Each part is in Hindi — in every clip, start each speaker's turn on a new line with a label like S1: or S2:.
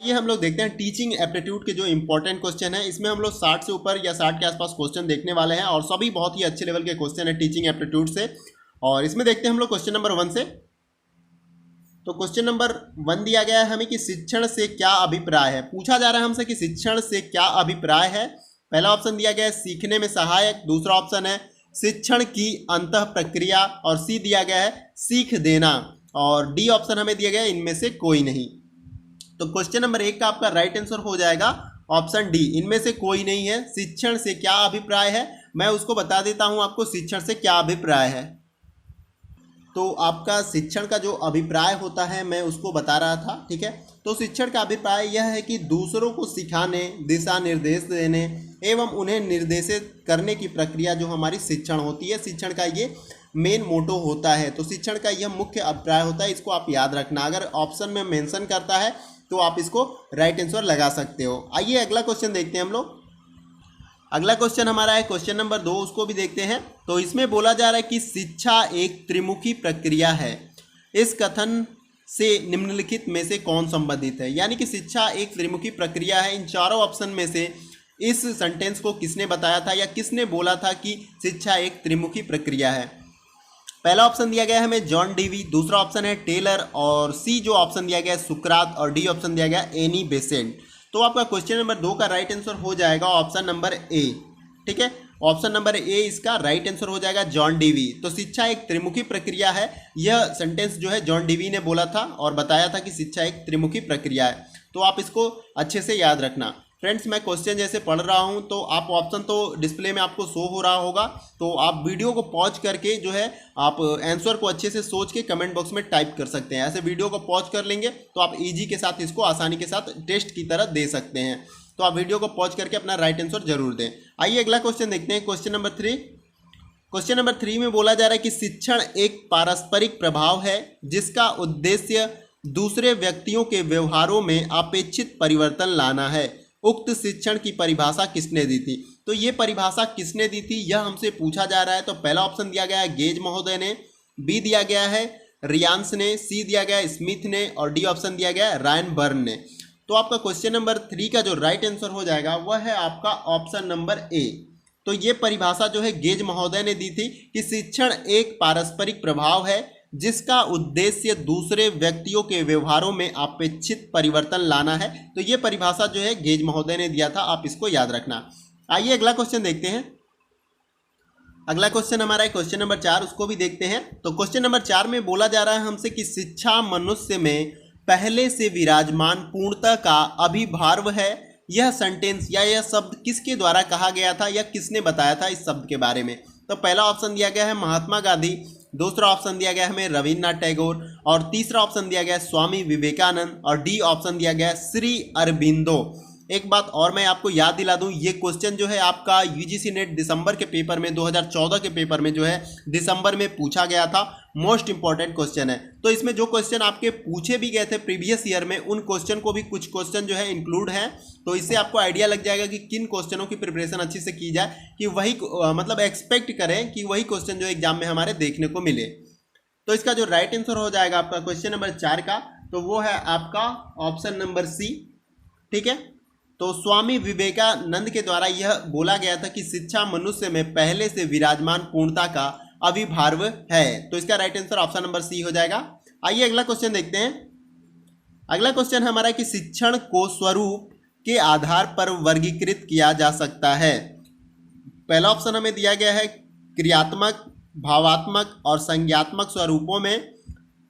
S1: ये हम लोग देखते हैं टीचिंग एप्टीट्यूड के जो इंपॉर्टेंट क्वेश्चन है। इसमें हम लोग 60 से ऊपर या 60 के आसपास क्वेश्चन देखने वाले हैं और सभी बहुत ही अच्छे लेवल के क्वेश्चन है टीचिंग एप्टीट्यूड से। और इसमें देखते हैं हम लोग क्वेश्चन नंबर 1 से। तो क्वेश्चन नंबर 1 दिया गया है हमें कि शिक्षण से क्या अभिप्राय है। पूछा जा रहा है हमसे कि शिक्षण से क्या अभिप्राय है। पहला ऑप्शन दिया गया है सीखने में सहायक, दूसरा ऑप्शन है शिक्षण की अंतः प्रक्रिया और सी दिया गया है सीख देना और डी ऑप्शन हमें दिया गया है इनमें से कोई नहीं। तो क्वेश्चन नंबर 1 का आपका राइट आंसर हो जाएगा ऑप्शन डी, इनमें से कोई नहीं है। शिक्षण से क्या अभिप्राय है, मैं उसको बता देता हूं आपको शिक्षण से क्या अभिप्राय है। तो आपका शिक्षण का जो अभिप्राय होता है मैं उसको बता रहा था, ठीक है। तो शिक्षण का अभिप्राय यह है कि दूसरों को सिखाने, दिशा निर्देश देने एवं उन्हें निर्देशित करने की प्रक्रिया जो हमारी शिक्षण होती है, शिक्षण का ये मेन मोटो होता है। तो शिक्षण का यह मुख्य अभिप्राय होता है, इसको आप याद रखना। अगर ऑप्शन में मेंशन करता है तो आप इसको राइट आंसर लगा सकते हो। आइए अगला क्वेश्चन देखते हैं हम लोग। अगला क्वेश्चन हमारा है क्वेश्चन नंबर 2, उसको भी देखते हैं। तो इसमें बोला जा रहा है कि शिक्षा एक त्रिमुखी प्रक्रिया है। इस कथन से निम्नलिखित में से कौन संबंधित है। यानी कि शिक्षा एक त्रिमुखी प्रक्रिया है। इन चारों ऑप्शन में से इस सेंटेंस को किसने बताया था या किसने बोला था कि शिक्षा एक त्रिमुखी प्रक्रिया है। पहला ऑप्शन दिया गया है हमें जॉन डीवी, दूसरा ऑप्शन है टेलर और सी जो ऑप्शन दिया गया है सुकरात और डी ऑप्शन दिया गया है एनी बेसेंट। तो आपका क्वेश्चन नंबर 2 का राइट आंसर हो जाएगा ऑप्शन नंबर ए, ठीक है। ऑप्शन नंबर ए इसका राइट आंसर हो जाएगा जॉन डीवी। तो शिक्षा एक त्रिमुखी प्रक्रिया है, यह सेंटेंस जो है जॉन डीवी ने बोला था और बताया था कि शिक्षा एक त्रिमुखी प्रक्रिया है। तो आप इसको अच्छे से याद रखना। फ्रेंड्स मैं क्वेश्चन जैसे पढ़ रहा हूं तो आप ऑप्शन तो डिस्प्ले में आपको शो हो रहा होगा, तो आप वीडियो को पॉज करके जो है आप आंसर को अच्छे से सोच के कमेंट बॉक्स में टाइप कर सकते हैं। ऐसे वीडियो को पॉज कर लेंगे तो आप इजी के साथ इसको आसानी के साथ टेस्ट की तरह दे सकते हैं। तो आप वीडियो को पॉज करके अपना राइट आंसर जरूर दें। आइए अगला क्वेश्चन देखते हैं क्वेश्चन नंबर 3। क्वेश्चन नंबर 3 में बोला जा रहा है कि शिक्षण एक पारस्परिक प्रभाव है जिसका उद्देश्य दूसरे व्यक्तियों के व्यवहारों में अपेक्षित परिवर्तन लाना है। उक्त शिक्षण की परिभाषा किसने दी थी। तो ये परिभाषा किसने दी थी यह हमसे पूछा जा रहा है। तो पहला ऑप्शन दिया गया है गेज महोदय ने, बी दिया गया है रियांस ने, सी दिया गया है स्मिथ ने और डी ऑप्शन दिया गया है रायन बर्न ने। तो आपका क्वेश्चन नंबर 3 का जो राइट आंसर हो जाएगा वह है आपका ऑप्शन नंबर ए। तो ये परिभाषा जो है गेज महोदय ने दी थी कि शिक्षण एक पारस्परिक प्रभाव है जिसका उद्देश्य दूसरे व्यक्तियों के व्यवहारों में अपेक्षित परिवर्तन लाना है। तो ये परिभाषा जो है गेज महोदय ने दिया था, आप इसको याद रखना। आइए अगला क्वेश्चन देखते हैं। अगला क्वेश्चन हमारा है क्वेश्चन नंबर 4, उसको भी देखते हैं। तो क्वेश्चन नंबर 4 में बोला जा रहा है हमसे कि शिक्षा मनुष्य में पहले से विराजमान पूर्णता का अभिभार्व है। यह सेंटेंस या यह शब्द किसके द्वारा कहा गया था या किसने बताया था इस शब्द के बारे में। तो पहला ऑप्शन दिया गया है महात्मा गांधी, दूसरा ऑप्शन दिया गया है हमें रविन्द्रनाथ टैगोर और तीसरा ऑप्शन दिया गया है स्वामी विवेकानंद और डी ऑप्शन दिया गया है श्री अरबिंदो। एक बात और मैं आपको याद दिला दूं, ये क्वेश्चन जो है आपका यूजीसी नेट दिसंबर के पेपर में 2014 के पेपर में जो है दिसंबर में पूछा गया था। मोस्ट इंपॉर्टेंट क्वेश्चन है। तो इसमें जो क्वेश्चन आपके पूछे भी गए थे प्रीवियस ईयर में उन क्वेश्चन को भी कुछ क्वेश्चन जो है इंक्लूड हैं। तो इससे आपको आइडिया लग जाएगा कि किन क्वेश्चनों की प्रिपरेशन अच्छी से की जाए कि वही मतलब एक्सपेक्ट करें कि वही क्वेश्चन जो एग्जाम में हमारे देखने को मिले। तो इसका जो राइट आंसर हो जाएगा आपका क्वेश्चन नंबर 4 का, तो वो है आपका ऑप्शन नंबर सी, ठीक है। तो स्वामी विवेकानंद के द्वारा यह बोला गया था कि शिक्षा मनुष्य में पहले से विराजमान पूर्णता का अभिभार्व है। तो इसका right answer option number C हो जाएगा। आइए अगला क्वेश्चन देखते हैं। अगला क्वेश्चन हमारा है कि शिक्षण को स्वरूप के आधार पर वर्गीकृत किया जा सकता है। पहला ऑप्शन हमें दिया गया है क्रियात्मक, भावात्मक और संज्ञात्मक स्वरूपों में,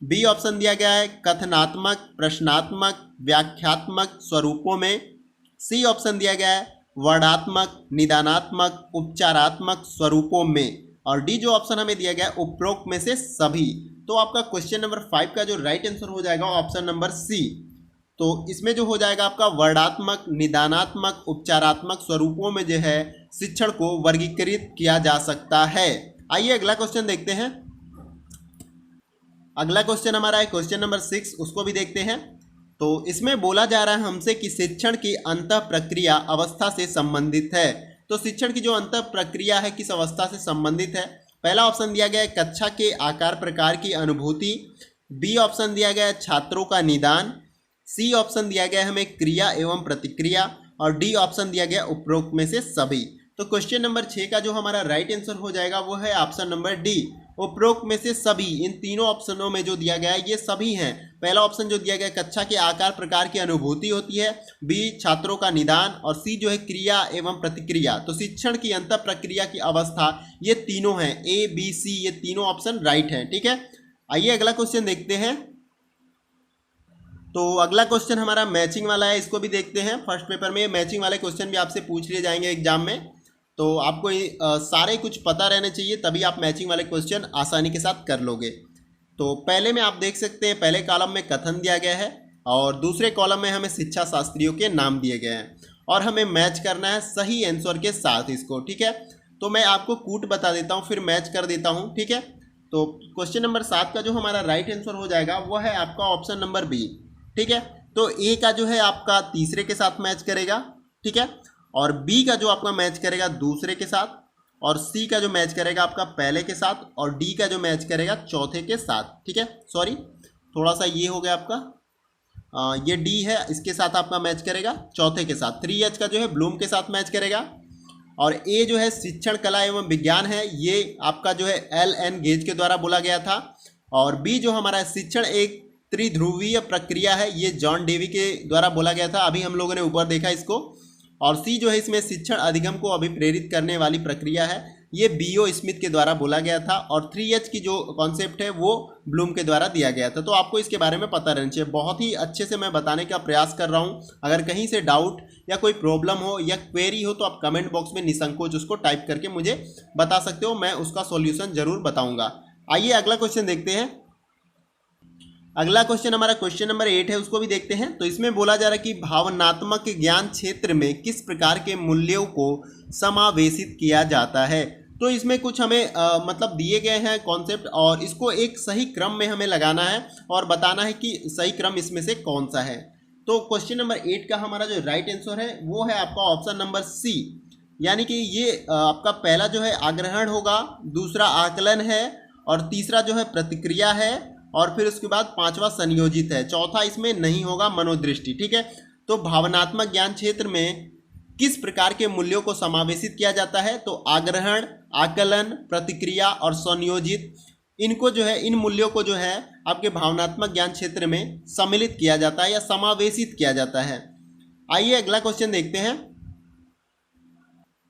S1: बी ऑप्शन दिया गया है कथनात्मक, प्रश्नात्मक, व्याख्यात्मक स्वरूपों में, सी ऑप्शन दिया गया है वर्णात्मक, निदानात्मक, उपचारात्मक स्वरूपों में और डी जो ऑप्शन हमें दिया गया है उपरोक्त में से सभी। तो आपका क्वेश्चन नंबर 5 का जो राइट आंसर हो जाएगा ऑप्शन नंबर सी। तो इसमें जो हो जाएगा आपका वर्णात्मक, निदानात्मक, उपचारात्मक स्वरूपों में जो है शिक्षण को वर्गीकृत किया जा सकता है। आइए अगला क्वेश्चन देखते हैं। अगला क्वेश्चन हमारा है क्वेश्चन नंबर 6, उसको भी देखते हैं। तो इसमें बोला जा रहा है हमसे कि शिक्षण की अंतः प्रक्रिया अवस्था से संबंधित है। तो शिक्षण की जो अंतः प्रक्रिया है किस अवस्था से संबंधित है। पहला ऑप्शन दिया गया है कक्षा के आकार प्रकार की अनुभूति, बी ऑप्शन दिया गया है छात्रों का निदान, सी ऑप्शन दिया गया है हमें क्रिया एवं प्रतिक्रिया, और डी ऑप्शन दिया गया उपरोक्त में से सभी। तो क्वेश्चन नंबर 6 का जो हमारा राइट आंसर हो जाएगा वो है ऑप्शन नंबर डी, उपरोक्त में से सभी। इन तीनों ऑप्शनों में जो दिया गया है ये सभी हैं। पहला ऑप्शन जो दिया गया कक्षा के आकार प्रकार की अनुभूति होती है, बी छात्रों का निदान, और सी जो है क्रिया एवं प्रतिक्रिया। तो शिक्षण की अंत प्रक्रिया की अवस्था, ये तीनों हैं, ए बी सी, ये तीनों ऑप्शन राइट हैं। ठीक है, आइए अगला क्वेश्चन देखते हैं। तो अगला क्वेश्चन हमारा मैचिंग वाला है, इसको भी देखते हैं। फर्स्ट पेपर में मैचिंग वाले क्वेश्चन भी आपसे पूछ लिए जाएंगे एग्जाम में, तो आपको सारे कुछ पता रहने चाहिए, तभी आप मैचिंग वाले क्वेश्चन आसानी के साथ कर लोगे। तो पहले में आप देख सकते हैं, पहले कॉलम में कथन दिया गया है और दूसरे कॉलम में हमें शिक्षा शास्त्रियों के नाम दिए गए हैं, और हमें मैच करना है सही आंसर के साथ इसको। ठीक है, तो मैं आपको कूट बता देता हूँ, फिर मैच कर देता हूँ। ठीक है, तो क्वेश्चन नंबर 7 का जो हमारा राइट आंसर हो जाएगा वो है आपका ऑप्शन नंबर बी। ठीक है, तो ए का जो है आपका तीसरे के साथ मैच करेगा। ठीक है, और बी का जो आपका मैच करेगा दूसरे के साथ, और सी का जो मैच करेगा आपका पहले के साथ, और डी का जो मैच करेगा चौथे के साथ। ठीक है, सॉरी थोड़ा सा ये हो गया आपका, ये डी है, इसके साथ आपका मैच करेगा चौथे के साथ। 3H का जो है ब्लूम के साथ मैच करेगा, और ए जो है शिक्षण कला एवं विज्ञान है, ये आपका जो है LN गेज के द्वारा बोला गया था, और बी जो हमारा शिक्षण एक त्रिध्रुवीय प्रक्रिया है, ये जॉन डेवी के द्वारा बोला गया था, अभी हम लोगों ने ऊपर देखा इसको, और सी जो है इसमें शिक्षण अधिगम को अभिप्रेरित करने वाली प्रक्रिया है, ये B.O. स्मिथ के द्वारा बोला गया था, और 3H की जो कॉन्सेप्ट है वो ब्लूम के द्वारा दिया गया था। तो आपको इसके बारे में पता रहना चाहिए। बहुत ही अच्छे से मैं बताने का प्रयास कर रहा हूँ। अगर कहीं से डाउट या कोई प्रॉब्लम हो या क्वेरी हो तो आप कमेंट बॉक्स में निसंकोच उसको टाइप करके मुझे बता सकते हो, मैं उसका सॉल्यूशन जरूर बताऊँगा। आइए अगला क्वेश्चन देखते हैं। अगला क्वेश्चन हमारा क्वेश्चन नंबर 8 है, उसको भी देखते हैं। तो इसमें बोला जा रहा है कि भावनात्मक ज्ञान क्षेत्र में किस प्रकार के मूल्यों को समावेशित किया जाता है। तो इसमें कुछ हमें मतलब दिए गए हैं कॉन्सेप्ट, और इसको एक सही क्रम में हमें लगाना है और बताना है कि सही क्रम इसमें से कौन सा है। तो क्वेश्चन नंबर 8 का हमारा जो राइट आंसर है वो है आपका ऑप्शन नंबर सी, यानी कि ये आपका पहला जो है आग्रहण होगा, दूसरा आकलन है, और तीसरा जो है प्रतिक्रिया है, और फिर उसके बाद पांचवा संयोजित है, चौथा इसमें नहीं होगा मनोदृष्टि। ठीक है, तो भावनात्मक ज्ञान क्षेत्र में किस प्रकार के मूल्यों को समावेशित किया जाता है, तो आग्रहण, आकलन, प्रतिक्रिया और संयोजित, इनको जो है, इन मूल्यों को जो है आपके भावनात्मक ज्ञान क्षेत्र में सम्मिलित किया जाता है या समावेशित किया जाता है। आइए अगला क्वेश्चन देखते हैं।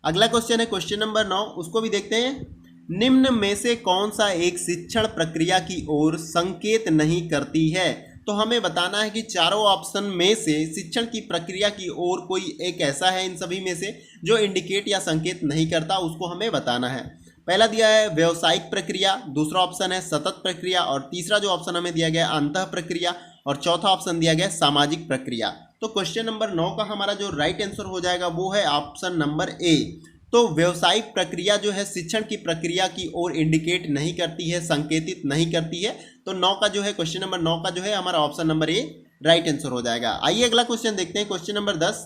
S1: अगला क्वेश्चन है क्वेश्चन नंबर 9, उसको भी देखते हैं। निम्न में से कौन सा एक शिक्षण प्रक्रिया की ओर संकेत नहीं करती है। तो हमें बताना है कि चारों ऑप्शन में से शिक्षण की प्रक्रिया की ओर कोई एक ऐसा है इन सभी में से जो इंडिकेट या संकेत नहीं करता, उसको हमें बताना है। पहला दिया है व्यावसायिक प्रक्रिया, दूसरा ऑप्शन है सतत प्रक्रिया, और तीसरा जो ऑप्शन हमें दिया गया अंतः प्रक्रिया, और चौथा ऑप्शन दिया गया सामाजिक प्रक्रिया। तो क्वेश्चन नंबर 9 का हमारा जो राइट आंसर हो जाएगा वो है ऑप्शन नंबर ए। तो व्यावसायिक प्रक्रिया जो है शिक्षण की प्रक्रिया की ओर इंडिकेट नहीं करती है, संकेतित नहीं करती है। तो 9 का जो है क्वेश्चन नंबर 9 का जो है हमारा option number A right answer हो जाएगा। आइए अगला क्वेश्चन देखते हैं, क्वेश्चन नंबर 10।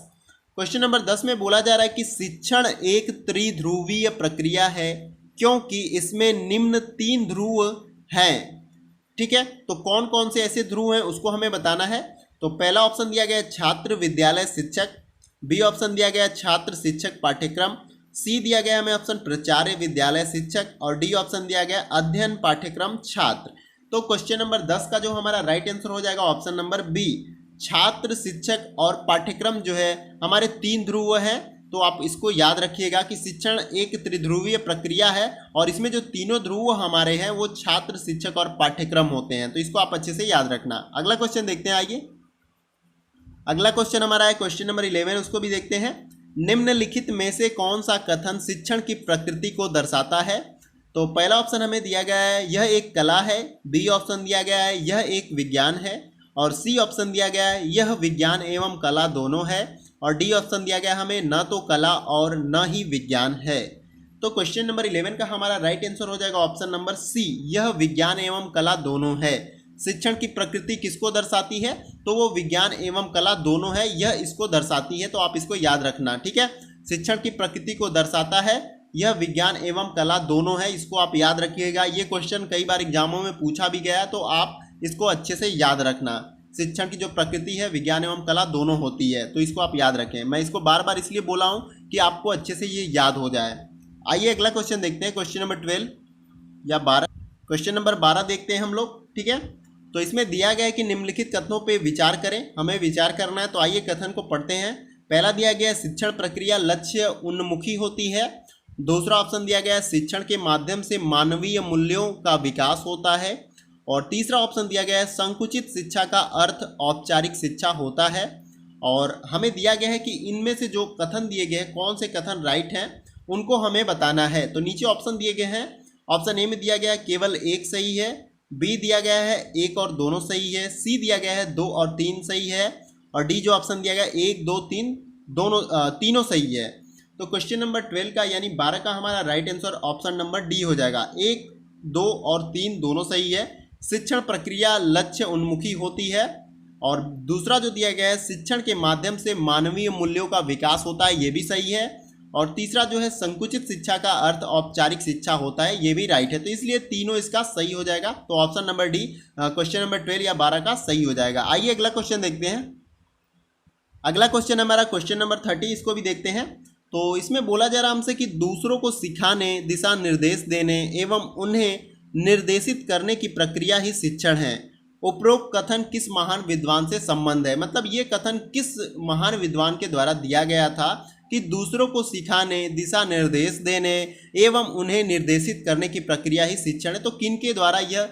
S1: क्वेश्चन नंबर 10 में बोला जा रहा है कि शिक्षण एक त्रिध्रुवीय प्रक्रिया है क्योंकि इसमें निम्न 3 ध्रुव हैं। ठीक है, तो कौन कौन से ऐसे ध्रुव हैं उसको हमें बताना है। तो पहला ऑप्शन दिया गया छात्र विद्यालय शिक्षक, बी ऑप्शन दिया गया छात्र शिक्षक पाठ्यक्रम, सी दिया गया हमें ऑप्शन प्राचार्य विद्यालय शिक्षक, और डी ऑप्शन दिया गया अध्ययन पाठ्यक्रम छात्र। तो क्वेश्चन नंबर 10 का जो हमारा राइट आंसर हो जाएगा ऑप्शन नंबर बी, छात्र शिक्षक और पाठ्यक्रम जो है हमारे 3 ध्रुव हैं। तो आप इसको याद रखिएगा कि शिक्षण एक त्रिध्रुवीय प्रक्रिया है, और इसमें जो तीनों ध्रुव हमारे हैं वो छात्र शिक्षक और पाठ्यक्रम होते हैं। तो इसको आप अच्छे से याद रखना। अगला क्वेश्चन देखते हैं। आइए अगला क्वेश्चन हमारा है क्वेश्चन नंबर 11, उसको भी देखते हैं। निम्नलिखित में से कौन सा कथन शिक्षण की प्रकृति को दर्शाता है। तो पहला ऑप्शन हमें दिया गया है यह एक कला है, बी ऑप्शन दिया गया है यह एक विज्ञान है, और सी ऑप्शन दिया गया है यह विज्ञान एवं कला दोनों है, और डी ऑप्शन दिया गया हमें न तो कला और न ही विज्ञान है। तो क्वेश्चन नंबर 11 का हमारा राइट आंसर हो जाएगा ऑप्शन नंबर सी, यह विज्ञान एवं कला दोनों है। शिक्षण की प्रकृति किसको दर्शाती है, तो वो विज्ञान एवं कला दोनों है, यह इसको दर्शाती है। तो आप इसको याद रखना। ठीक है, शिक्षण की प्रकृति को दर्शाता है, यह विज्ञान एवं कला दोनों है, इसको आप याद रखिएगा। ये क्वेश्चन कई बार एग्जामों में पूछा भी गया, तो आप इसको अच्छे से याद रखना। शिक्षण की जो प्रकृति है विज्ञान एवं कला दोनों होती है, तो इसको आप याद रखें। मैं इसको बार बार इसलिए बोला हूँ कि आपको अच्छे से ये याद हो जाए। आइए अगला क्वेश्चन देखते हैं, क्वेश्चन नंबर 12 या 12, क्वेश्चन नंबर 12 देखते हैं हम लोग। ठीक है, तो इसमें दिया गया है कि निम्नलिखित कथनों पे विचार करें, हमें विचार करना है। तो आइए कथन को पढ़ते हैं। पहला दिया गया है शिक्षण प्रक्रिया लक्ष्य उन्मुखी होती है। दूसरा ऑप्शन दिया गया है शिक्षण के माध्यम से मानवीय मूल्यों का विकास होता है। और तीसरा ऑप्शन दिया गया है संकुचित शिक्षा का अर्थ औपचारिक शिक्षा होता है। और हमें दिया गया है कि इनमें से जो कथन दिए गए हैं कौन से कथन राइट हैं उनको हमें बताना है। तो नीचे ऑप्शन दिए गए हैं। ऑप्शन ए में दिया गया है केवल एक सही है, बी दिया गया है एक और दोनों सही है, सी दिया गया है 2 और 3 सही है, और डी जो ऑप्शन दिया गया है 1 2 3 दोनों तीनों सही है। तो क्वेश्चन नंबर 12 का यानी 12 का हमारा right answer option number D हो जाएगा। 1 2 और 3 दोनों सही है। शिक्षण प्रक्रिया लक्ष्य उन्मुखी होती है। और दूसरा जो दिया गया है शिक्षण के माध्यम से मानवीय मूल्यों का विकास होता है, ये भी सही है। और तीसरा जो है संकुचित शिक्षा का अर्थ औपचारिक शिक्षा होता है, ये भी राइट है। तो इसलिए तीनों इसका सही हो जाएगा। तो option number D question number 12 या 12 का सही हो जाएगा। आइए अगला क्वेश्चन देखते हैं। अगला क्वेश्चन हमारा क्वेश्चन नंबर 30, इसको भी देखते हैं। तो इसमें बोला जा रहा हमसे कि दूसरों को सिखाने, दिशा निर्देश देने एवं उन्हें निर्देशित करने की प्रक्रिया ही शिक्षण है। उपरोक्त कथन किस महान विद्वान से संबंध है? मतलब ये कथन किस महान विद्वान के द्वारा दिया गया था कि दूसरों को सिखाने, दिशा निर्देश देने एवं उन्हें निर्देशित करने की प्रक्रिया ही शिक्षण है। तो किन के द्वारा यह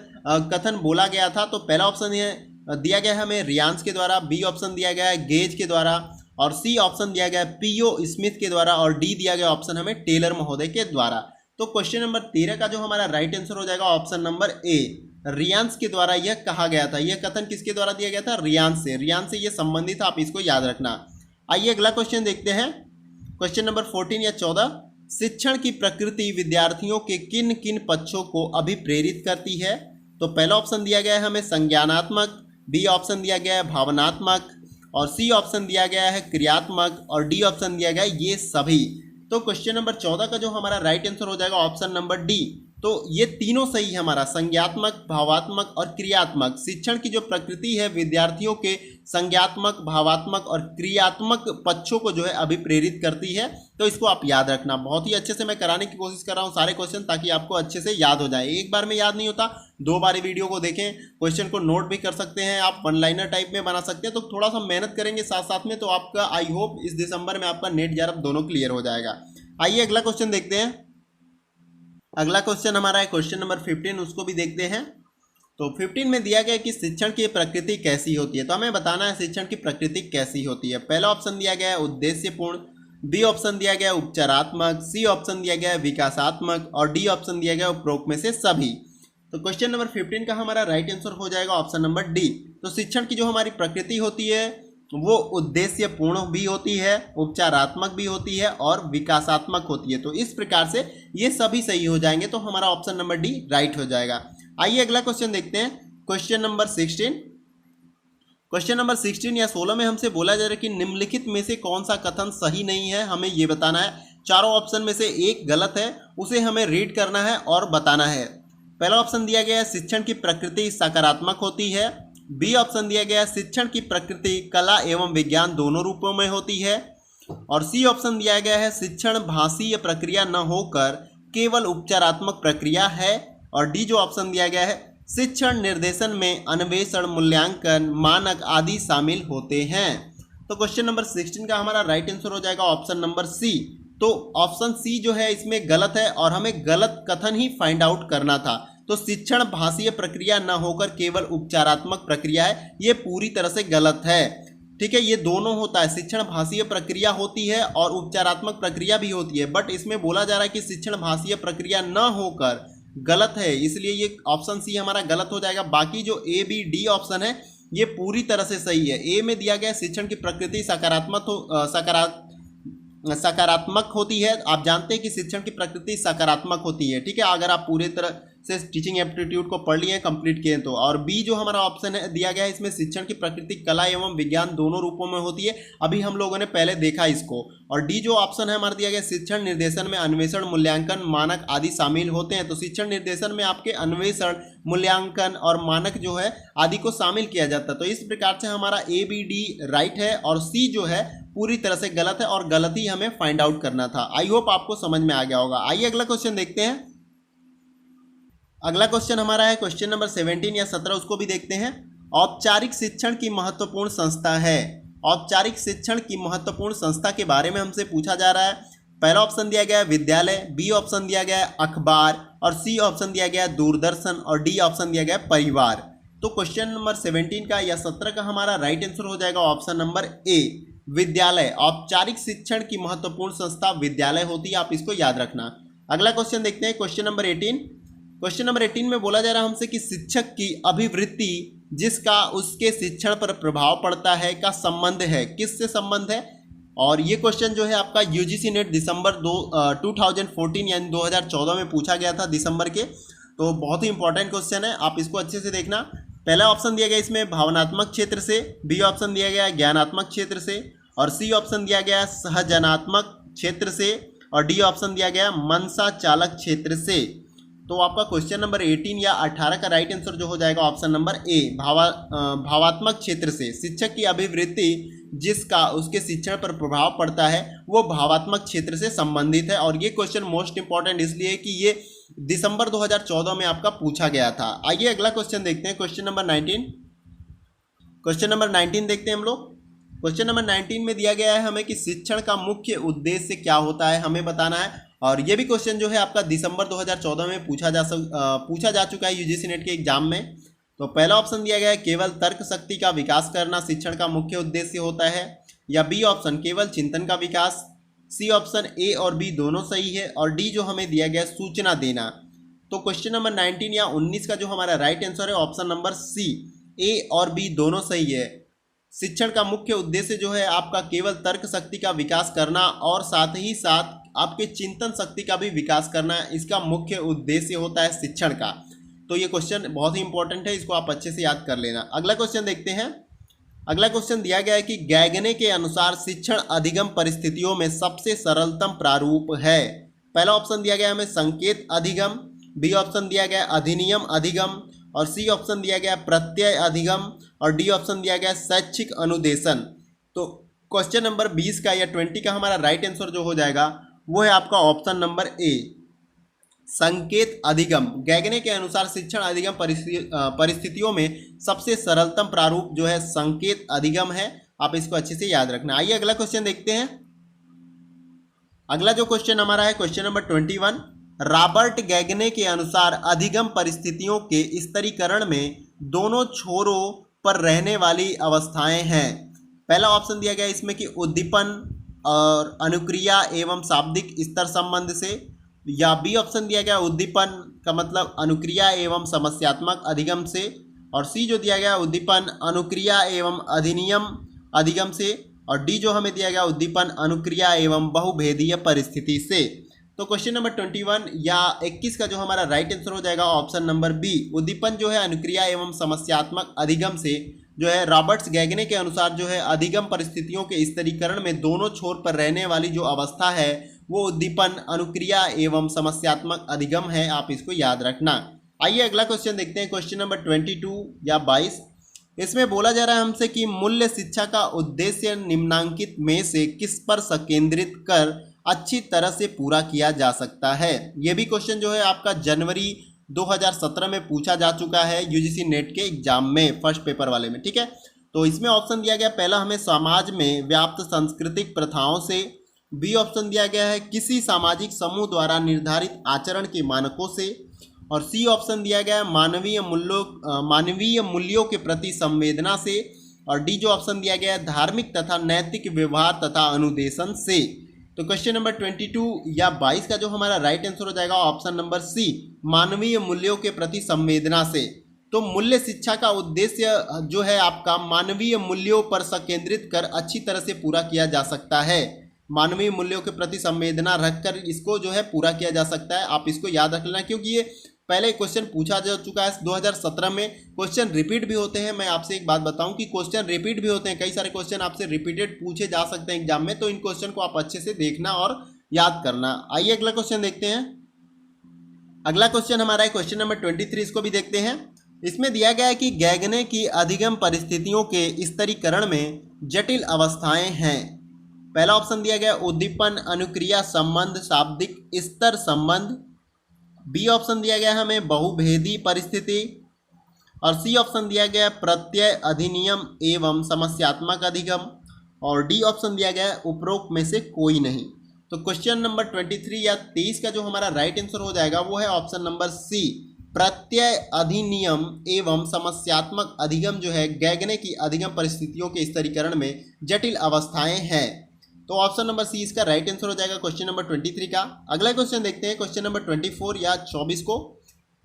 S1: कथन बोला गया था? तो पहला ऑप्शन ये दिया गया है हमें रियांस के द्वारा, बी ऑप्शन दिया गया है गेज के द्वारा, और सी ऑप्शन दिया गया है पीओ स्मिथ के द्वारा, और डी दिया गया ऑप्शन हमें टेलर महोदय के द्वारा। तो क्वेश्चन नंबर 13 का जो हमारा राइट आंसर हो जाएगा ऑप्शन नंबर ए, रियांस के द्वारा यह कहा गया था। यह कथन किसके द्वारा दिया गया था? रियांस से। रियांस से यह संबंधित था, आप इसको याद रखना। आइए अगला क्वेश्चन देखते हैं, क्वेश्चन नंबर 14 या 14। शिक्षण की प्रकृति विद्यार्थियों के किन किन पक्षों को अभिप्रेरित करती है? तो पहला ऑप्शन दिया गया है हमें संज्ञानात्मक, बी ऑप्शन दिया गया है भावनात्मक, और सी ऑप्शन दिया गया है क्रियात्मक, और डी ऑप्शन दिया गया है ये सभी। तो क्वेश्चन नंबर 14 का जो हमारा राइट आंसर हो जाएगा ऑप्शन नंबर डी। तो ये तीनों सही है हमारा, संज्ञात्मक, भावात्मक और क्रियात्मक। शिक्षण की जो प्रकृति है विद्यार्थियों के संज्ञात्मक, भावात्मक और क्रियात्मक पक्षों को जो है अभिप्रेरित करती है। तो इसको आप याद रखना। बहुत ही अच्छे से मैं कराने की कोशिश कर रहा हूँ सारे क्वेश्चन, ताकि आपको अच्छे से याद हो जाए। एक बार में याद नहीं होता, 2 बार वीडियो को देखें, क्वेश्चन को नोट भी कर सकते हैं आप, वन लाइनर टाइप में बना सकते हैं। तो थोड़ा सा मेहनत करेंगे साथ साथ में, तो आपका आई होप इस दिसंबर में आपका नेट जेआरएफ दोनों क्लियर हो जाएगा। आइए अगला क्वेश्चन देखते हैं। अगला क्वेश्चन हमारा है क्वेश्चन नंबर 15, उसको भी देखते हैं। तो 15 में दिया गया है कि शिक्षण की प्रकृति कैसी होती है। तो हमें बताना है शिक्षण की प्रकृति कैसी होती है। पहला ऑप्शन दिया गया है उद्देश्यपूर्ण, बी ऑप्शन दिया गया है उपचारात्मक, सी ऑप्शन दिया गया है विकासात्मक, और डी ऑप्शन दिया गया है उपरोक्त में से सभी। तो क्वेश्चन नंबर 15 का हमारा राइट आंसर हो जाएगा ऑप्शन नंबर डी। तो शिक्षण की जो हमारी प्रकृति होती है वो उद्देश्यपूर्ण भी होती है, उपचारात्मक भी होती है और विकासात्मक होती है। तो इस प्रकार से ये सभी सही हो जाएंगे, तो हमारा ऑप्शन नंबर डी राइट हो जाएगा। आइए अगला क्वेश्चन देखते हैं, क्वेश्चन नंबर 16। क्वेश्चन नंबर 16 या 16 में हमसे बोला जा रहा है कि निम्नलिखित में से कौन सा कथन सही नहीं है, हमें ये बताना है। चारों ऑप्शन में से एक गलत है, उसे हमें रीड करना है और बताना है। पहला ऑप्शन दिया गया है शिक्षण की प्रकृति सकारात्मक होती है, बी ऑप्शन दिया गया है शिक्षण की प्रकृति कला एवं विज्ञान दोनों रूपों में होती है, और सी ऑप्शन दिया गया है शिक्षण भाषीय प्रक्रिया न होकर केवल उपचारात्मक प्रक्रिया है, और डी जो ऑप्शन दिया गया है शिक्षण निर्देशन में अन्वेषण, मूल्यांकन, मानक आदि शामिल होते हैं। तो क्वेश्चन नंबर 16 का हमारा राइट आंसर हो जाएगा ऑप्शन नंबर सी। तो ऑप्शन सी जो है इसमें गलत है, और हमें गलत कथन ही फाइंड आउट करना था। तो शिक्षण भाषीय प्रक्रिया न होकर केवल उपचारात्मक प्रक्रिया है, ये पूरी तरह से गलत है। ठीक है, ये दोनों होता है, शिक्षण भाषीय प्रक्रिया होती है और उपचारात्मक प्रक्रिया भी होती है, बट इसमें बोला जा रहा है कि शिक्षण भाषीय प्रक्रिया न होकर, गलत है, इसलिए ये ऑप्शन सी हमारा गलत हो जाएगा। बाकी जो ए बी डी ऑप्शन है ये पूरी तरह से सही है। ए में दिया गया शिक्षण की प्रकृति सकारात्मक होती है। आप जानते हैं कि शिक्षण की प्रकृति सकारात्मक होती है। ठीक है, अगर आप पूरी तरह से टीचिंग एप्टीट्यूड को पढ़ लिए कंप्लीट किए तो। और बी जो हमारा ऑप्शन है दिया गया है, इसमें शिक्षण की प्रकृति कला एवं विज्ञान दोनों रूपों में होती है, अभी हम लोगों ने पहले देखा इसको। और डी जो ऑप्शन है हमारा दिया गया, शिक्षण निर्देशन में अन्वेषण मूल्यांकन मानक आदि शामिल होते हैं। तो शिक्षण निर्देशन में आपके अन्वेषण मूल्यांकन और मानक जो है आदि को शामिल किया जाता है। तो इस प्रकार से हमारा ए बी डी राइट है और सी जो है पूरी तरह से गलत है और गलत ही हमें फाइंड आउट करना था। आई होप आपको समझ में आ गया होगा। आइए अगला क्वेश्चन देखते हैं। अगला क्वेश्चन हमारा है क्वेश्चन नंबर 17 या 17, उसको भी देखते हैं। औपचारिक शिक्षण की महत्वपूर्ण संस्था है। औपचारिक शिक्षण की महत्वपूर्ण संस्था के बारे में हमसे पूछा जा रहा है। पहला ऑप्शन दिया गया है विद्यालय, बी ऑप्शन दिया गया है अखबार और सी ऑप्शन दिया गया है दूरदर्शन और डी ऑप्शन दिया गया है परिवार। तो क्वेश्चन नंबर 17 का या 17 का हमारा राइट आंसर हो जाएगा ऑप्शन नंबर ए विद्यालय। औपचारिक शिक्षण की महत्वपूर्ण संस्था विद्यालय होती है, आप इसको याद रखना। अगला क्वेश्चन देखते हैं क्वेश्चन नंबर 18। क्वेश्चन नंबर 18 में बोला जा रहा है हमसे कि शिक्षक की अभिवृत्ति जिसका उसके शिक्षण पर प्रभाव पड़ता है का संबंध है, किससे संबंध है। और ये क्वेश्चन जो है आपका यूजीसी नेट दिसंबर 2014 यानी 2014 में पूछा गया था दिसंबर के। तो बहुत ही इंपॉर्टेंट क्वेश्चन है, आप इसको अच्छे से देखना। पहला ऑप्शन दिया गया इसमें भावनात्मक क्षेत्र से, बी ऑप्शन दिया गया ज्ञानात्मक क्षेत्र से और सी ऑप्शन दिया गया सहजनात्मक क्षेत्र से और डी ऑप्शन दिया गया मनसा चालक क्षेत्र से। तो आपका क्वेश्चन नंबर 18 या 18 का राइट आंसर जो हो जाएगा ऑप्शन नंबर ए भावात्मक क्षेत्र से। शिक्षक की अभिवृत्ति जिसका उसके शिक्षण पर प्रभाव पड़ता है वो भावात्मक क्षेत्र से संबंधित है। और ये क्वेश्चन मोस्ट इंपॉर्टेंट इसलिए कि ये दिसंबर 2014 में आपका पूछा गया था। आइए अगला क्वेश्चन देखते हैं क्वेश्चन नंबर 19। क्वेश्चन नंबर 19 देखते हैं हम लोग। क्वेश्चन नंबर 19 में दिया गया है हमें कि शिक्षण का मुख्य उद्देश्य क्या होता है, हमें बताना है। और ये भी क्वेश्चन जो है आपका दिसंबर 2014 में पूछा जा चुका है यूजीसी नेट के एग्जाम में। तो पहला ऑप्शन दिया गया है केवल तर्क शक्ति का विकास करना शिक्षण का मुख्य उद्देश्य होता है, या बी ऑप्शन केवल चिंतन का विकास, सी ऑप्शन ए और बी दोनों सही है और डी जो हमें दिया गया सूचना देना। तो क्वेश्चन नंबर 19 या 19 का जो हमारा राइट आंसर है ऑप्शन नंबर सी ए और बी दोनों सही है। शिक्षण का मुख्य उद्देश्य जो है आपका केवल तर्क शक्ति का विकास करना और साथ ही साथ आपके चिंतन शक्ति का भी विकास करना, इसका मुख्य उद्देश्य होता है शिक्षण का। तो ये क्वेश्चन बहुत ही इंपॉर्टेंट है, इसको आप अच्छे से याद कर लेना। अगला क्वेश्चन देखते हैं। अगला क्वेश्चन दिया गया है कि गैगने के अनुसार शिक्षण अधिगम परिस्थितियों में सबसे सरलतम प्रारूप है। पहला ऑप्शन दिया गया हमें संकेत अधिगम, बी ऑप्शन दिया गया अधिनियम अधिगम और सी ऑप्शन दिया गया प्रत्यय अधिगम और डी ऑप्शन दिया गया शैक्षिक अनुदेशन। तो क्वेश्चन नंबर 20 का या 20 का हमारा राइट आंसर जो हो जाएगा वो है आपका ऑप्शन नंबर ए संकेत अधिगम। गैगने के अनुसार शिक्षण अधिगम परिस्थितियों में सबसे सरलतम प्रारूप जो है संकेत अधिगम है, आप इसको अच्छे से याद रखना। आइए अगला क्वेश्चन देखते हैं। अगला जो क्वेश्चन हमारा है क्वेश्चन नंबर 21। रॉबर्ट गैगने के अनुसार अधिगम परिस्थितियों के स्तरीकरण में दोनों छोरों पर रहने वाली अवस्थाएं हैं। पहला ऑप्शन दिया गया इसमें कि उद्दीपन और अनुक्रिया एवं शाब्दिक स्तर संबंध से, या बी ऑप्शन दिया गया उद्दीपन का मतलब अनुक्रिया एवं समस्यात्मक अधिगम से और सी जो दिया गया उद्दीपन अनुक्रिया एवं अधिनियम अधिगम से और डी जो हमें दिया गया उद्दीपन अनुक्रिया एवं बहुभेदीय परिस्थिति से। तो क्वेश्चन नंबर 21 या 21 का जो हमारा राइट आंसर हो जाएगा ऑप्शन नंबर बी उद्दीपन जो है अनुक्रिया एवं समस्यात्मक अधिगम से जो है रॉबर्ट्स गैगने के अनुसार जो है अधिगम परिस्थितियों के स्तरीकरण में दोनों छोर पर रहने वाली जो अवस्था है वो उद्दीपन अनुक्रिया एवं समस्यात्मक अधिगम है, आप इसको याद रखना। आइए अगला क्वेश्चन देखते हैं क्वेश्चन नंबर 22 या 22। इसमें बोला जा रहा है हमसे कि मूल्य शिक्षा का उद्देश्य निम्नांकित में से किस पर संकेंद्रित कर अच्छी तरह से पूरा किया जा सकता है। यह भी क्वेश्चन जो है आपका जनवरी 2017 में पूछा जा चुका है यूजीसी नेट के एग्जाम में फर्स्ट पेपर वाले में, ठीक है। तो इसमें ऑप्शन दिया गया पहला हमें समाज में व्याप्त सांस्कृतिक प्रथाओं से, बी ऑप्शन दिया गया है किसी सामाजिक समूह द्वारा निर्धारित आचरण के मानकों से और सी ऑप्शन दिया गया है मानवीय मूल्यों के प्रति संवेदना से और डी जो ऑप्शन दिया गया है धार्मिक तथा नैतिक व्यवहार तथा अनुदेशन से। तो क्वेश्चन नंबर 22 या 22 का जो हमारा राइट आंसर हो जाएगा ऑप्शन नंबर सी मानवीय मूल्यों के प्रति संवेदना से। तो मूल्य शिक्षा का उद्देश्य जो है आपका मानवीय मूल्यों पर संकेंद्रित कर अच्छी तरह से पूरा किया जा सकता है। मानवीय मूल्यों के प्रति संवेदना रखकर इसको जो है पूरा किया जा सकता है, आप इसको याद रख लेना क्योंकि ये पहले क्वेश्चन पूछा जा चुका है 2017 में। क्वेश्चन रिपीट भी होते हैं। मैं आपसे एक बात बताऊं कि क्वेश्चन रिपीट भी होते हैं, कई सारे क्वेश्चन आपसे रिपीटेड पूछे जा सकते हैं एग्जाम में, तो इन क्वेश्चन को आप अच्छे से देखना और याद करना। आइए अगला क्वेश्चन देखते हैं। अगला क्वेश्चन हमारा है क्वेश्चन नंबर 23, इसको भी देखते हैं। इसमें दिया गया है कि गैगने की अधिगम परिस्थितियों के स्तरीकरण में जटिल अवस्थाएं हैं। पहला ऑप्शन दिया गया उद्दीपन अनुक्रिया संबंध शाब्दिक स्तर संबंध, बी ऑप्शन दिया गया हमें बहुभेदी परिस्थिति, और सी ऑप्शन दिया गया प्रत्यय अधिनियम एवं समस्यात्मक अधिगम, और डी ऑप्शन दिया गया उपरोक्त में से कोई नहीं। तो क्वेश्चन नंबर 23 या 23 का जो हमारा राइट आंसर हो जाएगा वो है ऑप्शन नंबर सी, प्रत्यय अधिनियम एवं समस्यात्मक अधिगम जो है गैगने की अधिगम परिस्थितियों के स्तरीकरण में जटिल अवस्थाएं हैं। तो ऑप्शन नंबर सी इसका राइट आंसर हो जाएगा क्वेश्चन नंबर 23 का। अगला क्वेश्चन देखते हैं क्वेश्चन नंबर 24 या 24 को।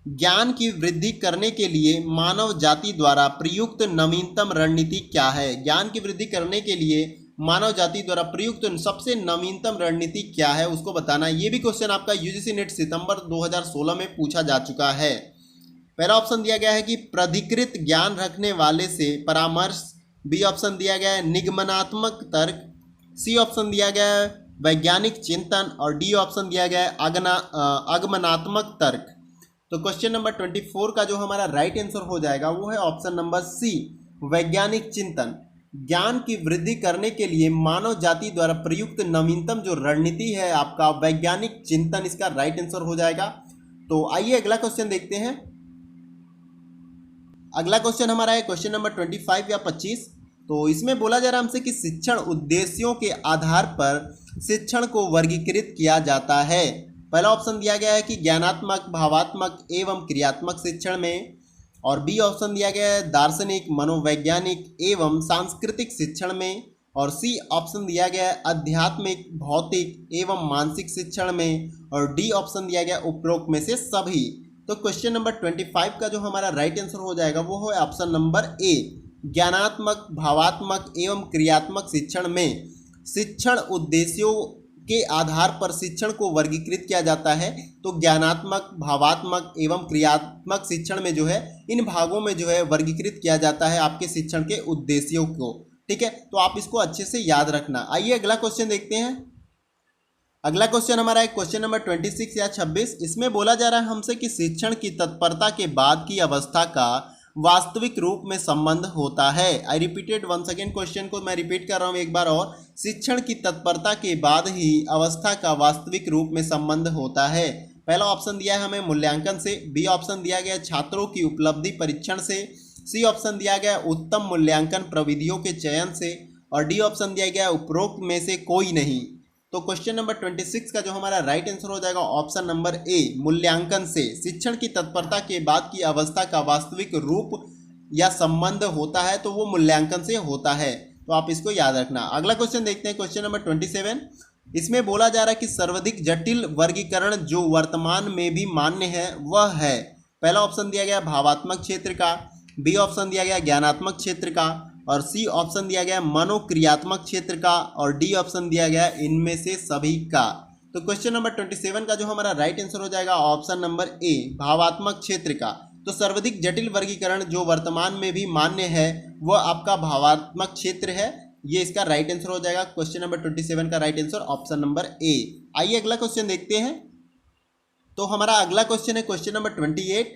S1: ज्ञान की वृद्धि करने के लिए मानव जाति द्वारा प्रयुक्त नवीनतम रणनीति क्या है? ज्ञान की वृद्धि करने के लिए मानव जाति द्वारा प्रयुक्त सबसे नवीनतम रणनीति क्या है उसको बताना। ये भी क्वेश्चन आपका यूजीसी नेट सितंबर 2016 में पूछा जा चुका है। पहला ऑप्शन दिया गया है कि प्राधिकृत ज्ञान रखने वाले से परामर्श, बी ऑप्शन दिया गया है निगमनात्मक तर्क, सी ऑप्शन दिया गया है वैज्ञानिक चिंतन, और डी ऑप्शन दिया गया है आगमनात्मक तर्क। तो क्वेश्चन नंबर 24 का जो हमारा राइट आंसर हो जाएगा वो है ऑप्शन नंबर सी, वैज्ञानिक चिंतन। ज्ञान की वृद्धि करने के लिए मानव जाति द्वारा प्रयुक्त नवीनतम जो रणनीति है आपका वैज्ञानिक चिंतन, इसका राइट आंसर हो जाएगा। तो आइए अगला क्वेश्चन देखते हैं। अगला क्वेश्चन हमारा है क्वेश्चन नंबर 25 या 25। तो इसमें बोला जा रहा है हमसे कि शिक्षण उद्देश्यों के आधार पर शिक्षण को वर्गीकृत किया जाता है। पहला ऑप्शन दिया गया है कि ज्ञानात्मक, भावात्मक एवं क्रियात्मक शिक्षण में, और बी ऑप्शन दिया गया है दार्शनिक, मनोवैज्ञानिक एवं सांस्कृतिक शिक्षण में, और सी ऑप्शन दिया गया है आध्यात्मिक, भौतिक एवं मानसिक शिक्षण में, और डी ऑप्शन दिया गया उपरोक्त में से सभी। तो क्वेश्चन नंबर 25 का जो हमारा राइट आंसर हो जाएगा वो है ऑप्शन नंबर ए, ज्ञानात्मक, भावात्मक एवं क्रियात्मक शिक्षण में शिक्षण उद्देश्यों के आधार पर शिक्षण को वर्गीकृत किया जाता है। तो ज्ञानात्मक, भावात्मक एवं क्रियात्मक शिक्षण में जो है इन भागों में जो है वर्गीकृत किया जाता है आपके शिक्षण के उद्देश्यों को। ठीक है, तो आप इसको अच्छे से याद रखना। आइए अगला क्वेश्चन देखते हैं। अगला क्वेश्चन हमारा है क्वेश्चन नंबर 26 या 26। इसमें बोला जा रहा है हमसे कि शिक्षण की तत्परता के बाद की अवस्था का वास्तविक रूप में संबंध होता है। I repeated one second, question को मैं रिपीट कर रहा हूँ एक बार और। शिक्षण की तत्परता के बाद ही अवस्था का वास्तविक रूप में संबंध होता है। पहला ऑप्शन दिया है हमें मूल्यांकन से, बी ऑप्शन दिया गया छात्रों की उपलब्धि परीक्षण से, सी ऑप्शन दिया गया उत्तम मूल्यांकन प्रविधियों के चयन से, और डी ऑप्शन दिया गया उपरोक्त में से कोई नहीं। तो क्वेश्चन नंबर 26 का जो हमारा राइट आंसर हो जाएगा ऑप्शन नंबर ए, मूल्यांकन से शिक्षण की तत्परता के बाद की अवस्था का वास्तविक रूप या संबंध होता है, तो वो मूल्यांकन से होता है। तो आप इसको याद रखना। अगला क्वेश्चन देखते हैं क्वेश्चन नंबर 27। इसमें बोला जा रहा है कि सर्वाधिक जटिल वर्गीकरण जो वर्तमान में भी मान्य है वह है। पहला ऑप्शन दिया गया भावात्मक क्षेत्र का, बी ऑप्शन दिया गया ज्ञानात्मक क्षेत्र का, और सी ऑप्शन दिया गया मनोक्रियात्मक क्षेत्र का, और डी ऑप्शन दिया गया इनमें से सभी का। तो क्वेश्चन नंबर 27 का जो हमारा राइट आंसर हो जाएगा ऑप्शन नंबर ए, भावात्मक क्षेत्र का। तो सर्वाधिक जटिल वर्गीकरण जो वर्तमान में भी मान्य है वह आपका भावात्मक क्षेत्र है। ये इसका राइट आंसर हो जाएगा। क्वेश्चन नंबर 27 का right answer option number A. आइए अगला क्वेश्चन देखते हैं। तो हमारा अगला क्वेश्चन है क्वेश्चन नंबर 28।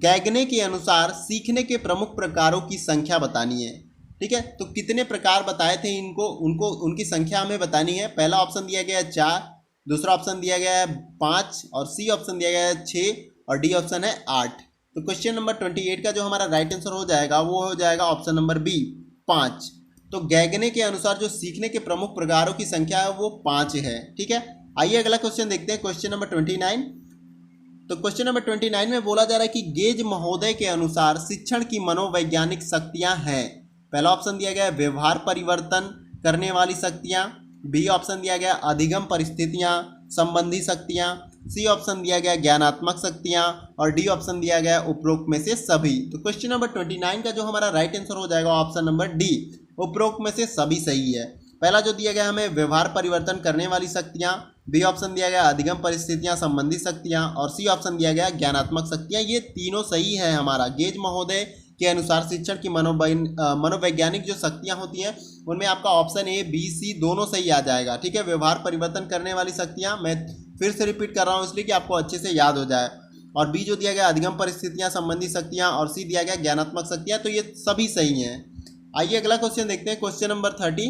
S1: गैगने के अनुसार सीखने के प्रमुख प्रकारों की संख्या बतानी है। ठीक है, तो कितने प्रकार बताए थे उनको उनकी संख्या हमें बतानी है। पहला ऑप्शन दिया गया है 4, दूसरा ऑप्शन दिया गया है 5, और सी ऑप्शन दिया गया है 6, और डी ऑप्शन है 8। तो क्वेश्चन नंबर 28 का जो हमारा राइट आंसर हो जाएगा वो हो जाएगा ऑप्शन नंबर बी, 5। तो गैगने के अनुसार जो सीखने के प्रमुख प्रकारों की संख्या है वो 5 है। ठीक है, आइए अगला क्वेश्चन देखते हैं क्वेश्चन नंबर 29। तो क्वेश्चन नंबर 29 में बोला जा रहा है कि गेज महोदय के अनुसार शिक्षण की मनोवैज्ञानिक शक्तियाँ हैं। पहला ऑप्शन दिया गया है व्यवहार परिवर्तन करने वाली शक्तियाँ, बी ऑप्शन दिया गया अधिगम परिस्थितियाँ संबंधी शक्तियाँ, सी ऑप्शन दिया गया ज्ञानात्मक शक्तियाँ, और डी ऑप्शन दिया गया उपरोक्त में से सभी। तो क्वेश्चन नंबर 29 का जो हमारा राइट आंसर हो जाएगा ऑप्शन नंबर डी, उपरोक्त में से सभी सही है। पहला जो दिया गया हमें व्यवहार परिवर्तन करने वाली शक्तियाँ, बी ऑप्शन दिया गया अधिगम परिस्थितियां संबंधी शक्तियां, और सी ऑप्शन दिया गया ज्ञानात्मक शक्तियां। ये तीनों सही है हमारा। गेज महोदय के अनुसार शिक्षण की मनोवैज्ञानिक जो शक्तियां होती हैं उनमें आपका ऑप्शन ए बी सी दोनों सही आ जाएगा। ठीक है, व्यवहार परिवर्तन करने वाली शक्तियां, मैं फिर से रिपीट कर रहा हूं इसलिए कि आपको अच्छे से याद हो जाए। और बी जो दिया गया अधिगम परिस्थितियां संबंधी शक्तियां, और सी दिया गया ज्ञानात्मक शक्तियां, तो ये सभी सही हैं। आइए अगला क्वेश्चन देखते हैं, क्वेश्चन नंबर 30।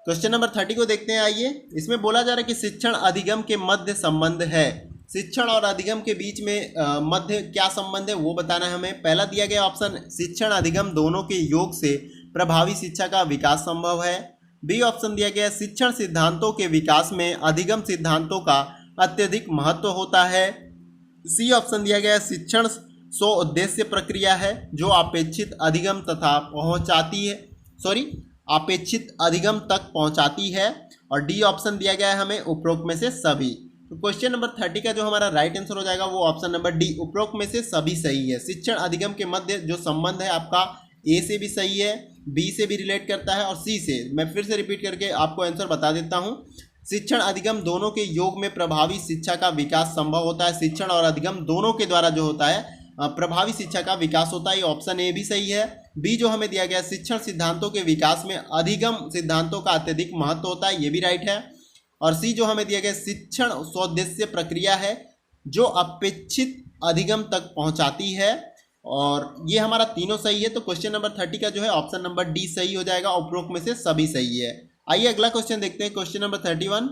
S1: क्वेश्चन नंबर 30 को देखते हैं। आइए, इसमें बोला जा रहा है कि शिक्षण अधिगम के मध्य संबंध है। शिक्षण और अधिगम के बीच में मध्य क्या संबंध है वो बताना है हमें। पहला दिया गया ऑप्शन, शिक्षण अधिगम दोनों के योग से प्रभावी शिक्षा का विकास संभव है। बी ऑप्शन दिया गया, शिक्षण सिद्धांतों के विकास में अधिगम सिद्धांतों का अत्यधिक महत्व होता है। सी ऑप्शन दिया गया, शिक्षण स्व उद्देश्य प्रक्रिया है जो अपेक्षित अधिगम तक पहुंचाती है। और डी ऑप्शन दिया गया है हमें उपरोक्त में से सभी। तो क्वेश्चन नंबर 30 का जो हमारा राइट आंसर हो जाएगा वो ऑप्शन नंबर डी, उपरोक्त में से सभी सही है। शिक्षण अधिगम के मध्य जो संबंध है आपका ए से भी सही है, बी से भी रिलेट करता है और सी से। मैं फिर से रिपीट करके आपको आंसर बता देता हूं। शिक्षण अधिगम दोनों के योग में प्रभावी शिक्षा का विकास संभव होता है। शिक्षण और अधिगम दोनों के द्वारा जो होता है प्रभावी शिक्षा का विकास होता है। ये ऑप्शन ए भी सही है। बी जो हमें दिया गया, शिक्षण सिद्धांतों के विकास में अधिगम सिद्धांतों का अत्यधिक महत्व होता है, ये भी राइट है। और सी जो हमें दिया गया, शिक्षण स्वोद्देश्य प्रक्रिया है जो अपेक्षित अधिगम तक पहुंचाती है, और ये हमारा तीनों सही है। तो क्वेश्चन नंबर 30 का जो है ऑप्शन नंबर डी सही हो जाएगा, उपरोक्त में से सभी सही है। आइए अगला क्वेश्चन देखते हैं, क्वेश्चन नंबर 31।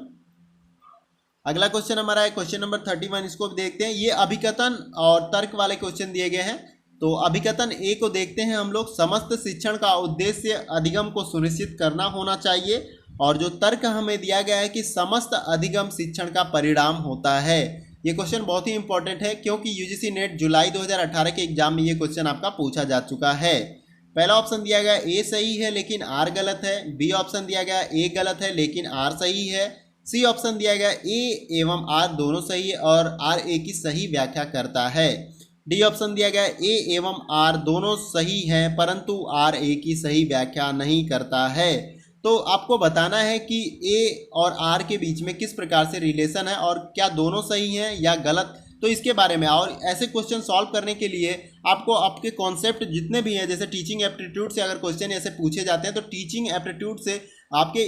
S1: अगला क्वेश्चन हमारा है क्वेश्चन नंबर 31, इसको देखते हैं। ये अभिकथन और तर्क वाले क्वेश्चन दिए गए हैं। तो अभिकथन ए को देखते हैं हम लोग, समस्त शिक्षण का उद्देश्य अधिगम को सुनिश्चित करना होना चाहिए। और जो तर्क हमें दिया गया है कि समस्त अधिगम शिक्षण का परिणाम होता है। ये क्वेश्चन बहुत ही इंपॉर्टेंट है क्योंकि यूजीसी नेट जुलाई 2018 के एग्जाम में ये क्वेश्चन आपका पूछा जा चुका है। पहला ऑप्शन दिया गया ए सही है लेकिन आर गलत है। बी ऑप्शन दिया गया ए गलत है लेकिन आर सही है। सी ऑप्शन दिया गया ए एवं आर दोनों सही है और आर ए की सही व्याख्या करता है। डी ऑप्शन दिया गया ए एवं आर दोनों सही हैं परंतु आर ए की सही व्याख्या नहीं करता है। तो आपको बताना है कि ए और आर के बीच में किस प्रकार से रिलेशन है और क्या दोनों सही हैं या गलत, तो इसके बारे में। और ऐसे क्वेश्चन सॉल्व करने के लिए आपको आपके कॉन्सेप्ट जितने भी हैं, जैसे टीचिंग एप्टीट्यूड से अगर क्वेश्चन ऐसे पूछे जाते हैं तो टीचिंग एप्टीट्यूड से आपके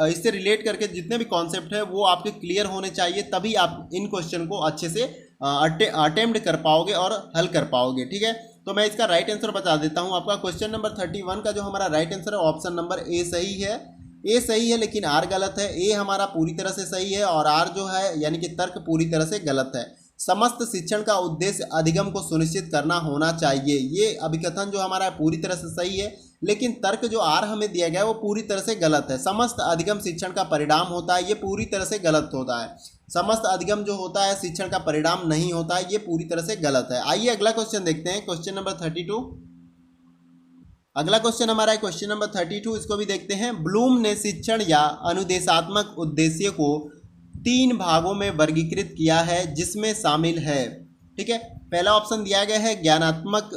S1: इससे रिलेट करके जितने भी कॉन्सेप्ट है वो आपके क्लियर होने चाहिए, तभी आप इन क्वेश्चन को अच्छे से अटेम्प्ट कर पाओगे और हल कर पाओगे। ठीक है, तो मैं इसका राइट आंसर बता देता हूं। आपका क्वेश्चन नंबर 31 का जो हमारा राइट आंसर है ऑप्शन नंबर ए सही है। ए सही है लेकिन आर गलत है। ए हमारा पूरी तरह से सही है और आर जो है यानी कि तर्क पूरी तरह से गलत है। समस्त शिक्षण का उद्देश्य अधिगम को सुनिश्चित करना होना चाहिए, ये अभिकथन जो हमारा पूरी तरह से सही है, लेकिन तर्क जो आर हमें दिया गया है वो पूरी तरह से गलत है। समस्त अधिगम शिक्षण का परिणाम होता है, ये पूरी तरह से गलत होता है। समस्त अधिगम जो होता है शिक्षण का परिणाम नहीं होता है, ये पूरी तरह से गलत है। आइए अगला क्वेश्चन देखते हैं, क्वेश्चन नंबर 32। अगला क्वेश्चन हमारा है क्वेश्चन नंबर 32, इसको भी देखते हैं। ब्लूम ने शिक्षण या अनुदेशात्मक उद्देश्य को 3 भागों में वर्गीकृत किया है जिसमें शामिल है। ठीक है, पहला ऑप्शन दिया गया है ज्ञानात्मक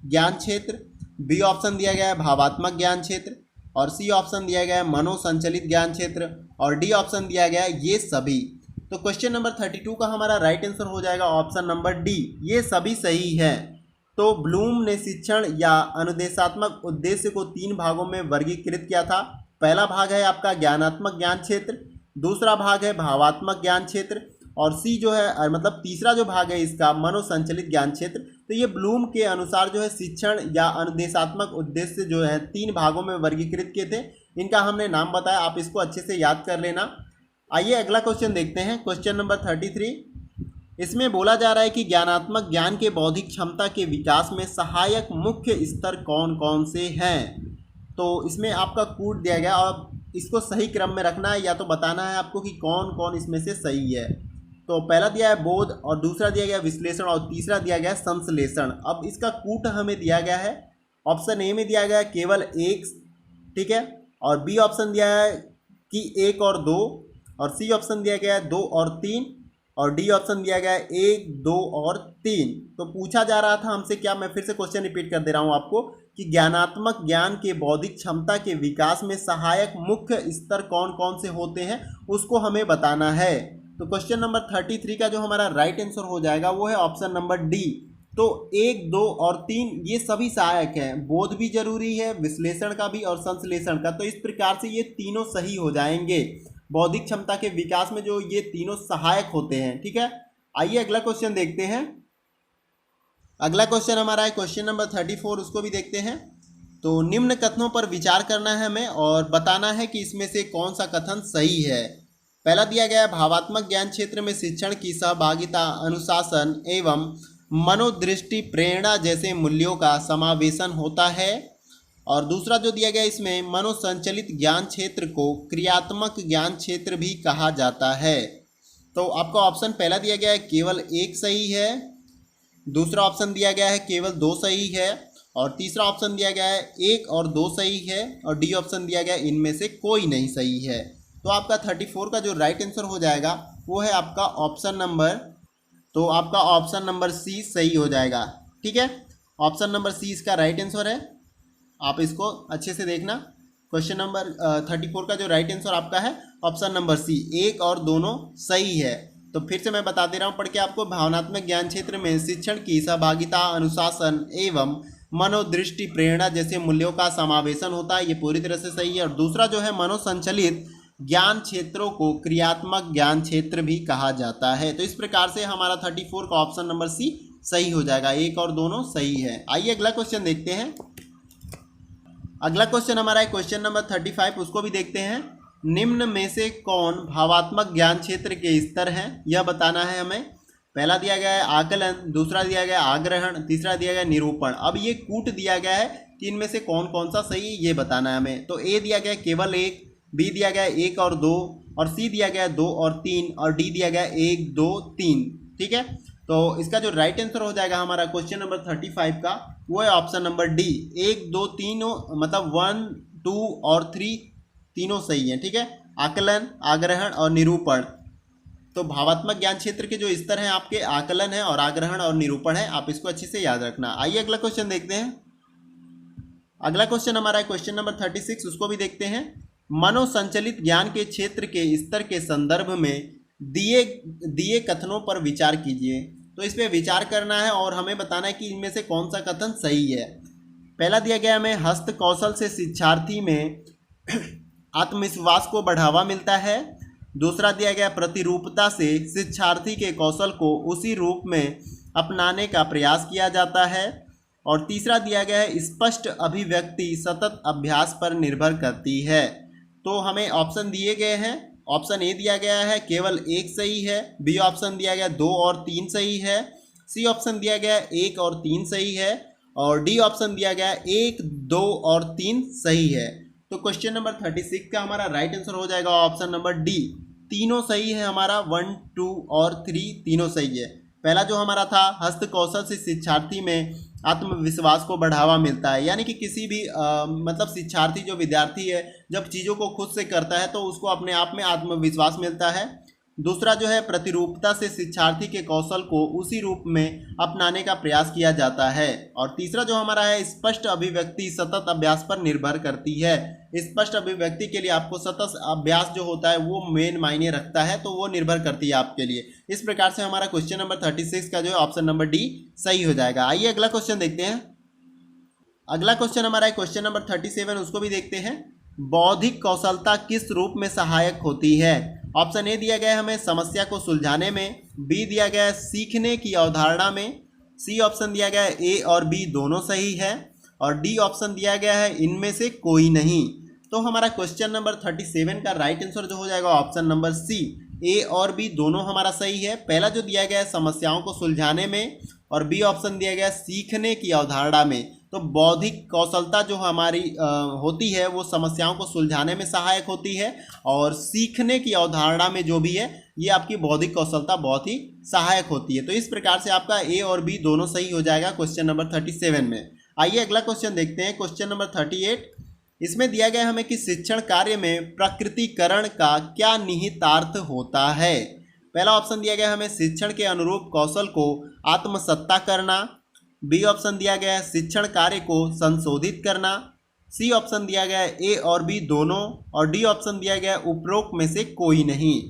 S1: ज्ञान क्षेत्र, बी ऑप्शन दिया गया है भावात्मक ज्ञान क्षेत्र, और सी ऑप्शन दिया गया है मनोसंचलित ज्ञान क्षेत्र, और डी ऑप्शन दिया गया है ये सभी। तो क्वेश्चन नंबर 32 का हमारा राइट आंसर हो जाएगा ऑप्शन नंबर डी, ये सभी सही है। तो ब्लूम ने शिक्षण या अनुदेशात्मक उद्देश्य को 3 भागों में वर्गीकृत किया था। पहला भाग है आपका ज्ञानात्मक ज्ञान क्षेत्र, दूसरा भाग है भावात्मक ज्ञान क्षेत्र, और सी जो है मतलब तीसरा जो भाग है इसका मनोसंचलित ज्ञान क्षेत्र। तो ये ब्लूम के अनुसार जो है शिक्षण या अनुदेशात्मक उद्देश्य जो है 3 भागों में वर्गीकृत किए थे। इनका हमने नाम बताया, आप इसको अच्छे से याद कर लेना। आइए अगला क्वेश्चन देखते हैं, क्वेश्चन नंबर 33। इसमें बोला जा रहा है कि ज्ञानात्मक ज्ञान के बौद्धिक क्षमता के विकास में सहायक मुख्य स्तर कौन कौन से हैं। तो इसमें आपका कूट दिया गया और इसको सही क्रम में रखना है या तो बताना है आपको कि कौन कौन इसमें से सही है। तो पहला दिया है बोध, और दूसरा दिया गया विश्लेषण, और तीसरा दिया गया संश्लेषण। अब इसका कूट हमें दिया गया है ऑप्शन ए में दिया गया है केवल 1, ठीक है, और बी ऑप्शन दिया है कि 1 और 2, और सी ऑप्शन दिया गया है 2 और 3, और डी ऑप्शन दिया गया है 1, 2 और 3। तो पूछा जा रहा था हमसे क्या, मैं फिर से क्वेश्चन रिपीट कर दे रहा हूँ आपको कि ज्ञानात्मक ज्ञान के बौद्धिक क्षमता के विकास में सहायक मुख्य स्तर कौन कौन से होते हैं उसको हमें बताना है। तो क्वेश्चन नंबर 33 का जो हमारा राइट आंसर हो जाएगा वो है ऑप्शन नंबर डी। तो 1, 2 और 3 ये सभी सहायक हैं, बोध भी जरूरी है, विश्लेषण का भी और संश्लेषण का। तो इस प्रकार से ये तीनों सही हो जाएंगे। बौद्धिक क्षमता के विकास में जो ये तीनों सहायक होते हैं। ठीक है, आइए अगला क्वेश्चन देखते हैं। अगला क्वेश्चन हमारा है क्वेश्चन नंबर 34, उसको भी देखते हैं। तो निम्न कथनों पर विचार करना है हमें और बताना है कि इसमें से कौन सा कथन सही है। पहला दिया गया है भावात्मक ज्ञान क्षेत्र में शिक्षण की सहभागिता, अनुशासन एवं मनोदृष्टि, प्रेरणा जैसे मूल्यों का समावेशन होता है। और दूसरा जो दिया गया इसमें मनोसंचलित ज्ञान क्षेत्र को क्रियात्मक ज्ञान क्षेत्र भी कहा जाता है। तो आपका ऑप्शन पहला दिया गया है केवल एक सही है, दूसरा ऑप्शन दिया गया है केवल 2 सही है, और तीसरा ऑप्शन दिया गया है 1 और 2 सही है, और डी ऑप्शन दिया गया है इनमें से कोई नहीं सही है। तो आपका 34 का जो राइट आंसर हो जाएगा वो है आपका ऑप्शन नंबर, तो आपका ऑप्शन नंबर सी सही हो जाएगा। ठीक है, ऑप्शन नंबर सी इसका राइट आंसर है। आप इसको अच्छे से देखना। क्वेश्चन नंबर 34 का जो राइट आंसर आपका है ऑप्शन नंबर सी, 1 और दोनों सही है। तो फिर से मैं बता दे रहा हूँ पढ़ के आपको, भावनात्मक ज्ञान क्षेत्र में शिक्षण की सहभागिता, अनुशासन एवं मनोदृष्टि, प्रेरणा जैसे मूल्यों का समावेशन होता है, ये पूरी तरह से सही है। और दूसरा जो है मनोसंचलित ज्ञान क्षेत्रों को क्रियात्मक ज्ञान क्षेत्र भी कहा जाता है। तो इस प्रकार से हमारा 34 का ऑप्शन नंबर सी सही हो जाएगा, 1 और दोनों सही है। आइए अगला क्वेश्चन देखते हैं। अगला क्वेश्चन हमारा है क्वेश्चन नंबर 35, उसको भी देखते हैं। निम्न में से कौन भावात्मक ज्ञान क्षेत्र के स्तर हैं, यह बताना है हमें। पहला दिया गया है आकलन, दूसरा दिया गया आग्रहण, तीसरा दिया गया निरूपण। अब ये कूट दिया गया है कि इनमें से कौन कौन सा सही ये बताना है हमें। तो ए दिया गया केवल 1, बी दिया गया 1 और 2, और सी दिया गया 2 और 3, और डी दिया गया 1, 2, 3। ठीक है, तो इसका जो राइट आंसर हो जाएगा हमारा क्वेश्चन नंबर 35 का वो है ऑप्शन नंबर डी, 1, 2, 3 मतलब 1, 2 और 3 तीनों सही हैं। ठीक है, आकलन, आग्रहण और निरूपण। तो भावात्मक ज्ञान क्षेत्र के जो स्तर हैं आपके आकलन है और आग्रहण और निरूपण है, आप इसको अच्छे से याद रखना। आइए अगला क्वेश्चन देखते हैं। अगला क्वेश्चन हमारा है क्वेश्चन नंबर 36, उसको भी देखते हैं। मनोसंचलित ज्ञान के क्षेत्र के स्तर के संदर्भ में दिए कथनों पर विचार कीजिए। तो इस पर विचार करना है और हमें बताना है कि इनमें से कौन सा कथन सही है। पहला दिया गया हमें हस्त कौशल से शिक्षार्थी में आत्मविश्वास को बढ़ावा मिलता है। दूसरा दिया गया प्रतिरूपता से शिक्षार्थी के कौशल को उसी रूप में अपनाने का प्रयास किया जाता है। और तीसरा दिया गया है स्पष्ट अभिव्यक्ति सतत अभ्यास पर निर्भर करती है। तो हमें ऑप्शन दिए गए हैं। ऑप्शन ए दिया गया है केवल 1 सही है, बी ऑप्शन दिया गया 2 और 3 सही है, सी ऑप्शन दिया गया 1 और 3 सही है, और डी ऑप्शन दिया गया 1, 2 और 3 सही है। तो क्वेश्चन नंबर 36 का हमारा राइट आंसर हो जाएगा ऑप्शन नंबर डी, तीनों सही है हमारा, 1, 2 और 3 तीनों सही है। पहला जो हमारा था हस्त कौशल से शिक्षार्थी में आत्मविश्वास को बढ़ावा मिलता है, यानी कि किसी भी मतलब शिक्षार्थी जो विद्यार्थी है जब चीज़ों को खुद से करता है तो उसको अपने आप में आत्मविश्वास मिलता है। दूसरा जो है प्रतिरूपता से शिक्षार्थी के कौशल को उसी रूप में अपनाने का प्रयास किया जाता है। और तीसरा जो हमारा है स्पष्ट अभिव्यक्ति सतत अभ्यास पर निर्भर करती है। स्पष्ट अभिव्यक्ति के लिए आपको सतत अभ्यास जो होता है वो मेन मायने रखता है, तो वो निर्भर करती है आपके लिए। इस प्रकार से हमारा क्वेश्चन नंबर 36 का जो है ऑप्शन नंबर डी सही हो जाएगा। आइए अगला क्वेश्चन देखते हैं। अगला क्वेश्चन हमारा है क्वेश्चन नंबर 37, उसको भी देखते हैं। बौद्धिक कौशलता किस रूप में सहायक होती है। ऑप्शन ए दिया गया है हमें समस्या को सुलझाने में, बी दिया गया है सीखने की अवधारणा में, सी ऑप्शन दिया गया है ए और बी दोनों सही है, और डी ऑप्शन दिया गया है इनमें से कोई नहीं। तो हमारा क्वेश्चन नंबर 37 का राइट आंसर जो हो जाएगा ऑप्शन नंबर सी, ए और बी दोनों हमारा सही है। पहला जो दिया गया है समस्याओं को सुलझाने में, और बी ऑप्शन दिया गया है सीखने की अवधारणा में। तो बौद्धिक कौशलता जो हमारी होती है वो समस्याओं को सुलझाने में सहायक होती है, और सीखने की अवधारणा में जो भी है ये आपकी बौद्धिक कौशलता बहुत ही सहायक होती है। तो इस प्रकार से आपका ए और बी दोनों सही हो जाएगा क्वेश्चन नंबर 37 में। आइए अगला क्वेश्चन देखते हैं, क्वेश्चन नंबर 38। इसमें दिया गया हमें कि शिक्षण कार्य में प्रकृतिकरण का क्या निहितार्थ होता है। पहला ऑप्शन दिया गया हमें शिक्षण के अनुरूप कौशल को आत्मसत्ता करना, बी ऑप्शन दिया गया है शिक्षण कार्य को संशोधित करना, सी ऑप्शन दिया गया है ए और बी दोनों, और डी ऑप्शन दिया गया है उपरोक्त में से कोई नहीं।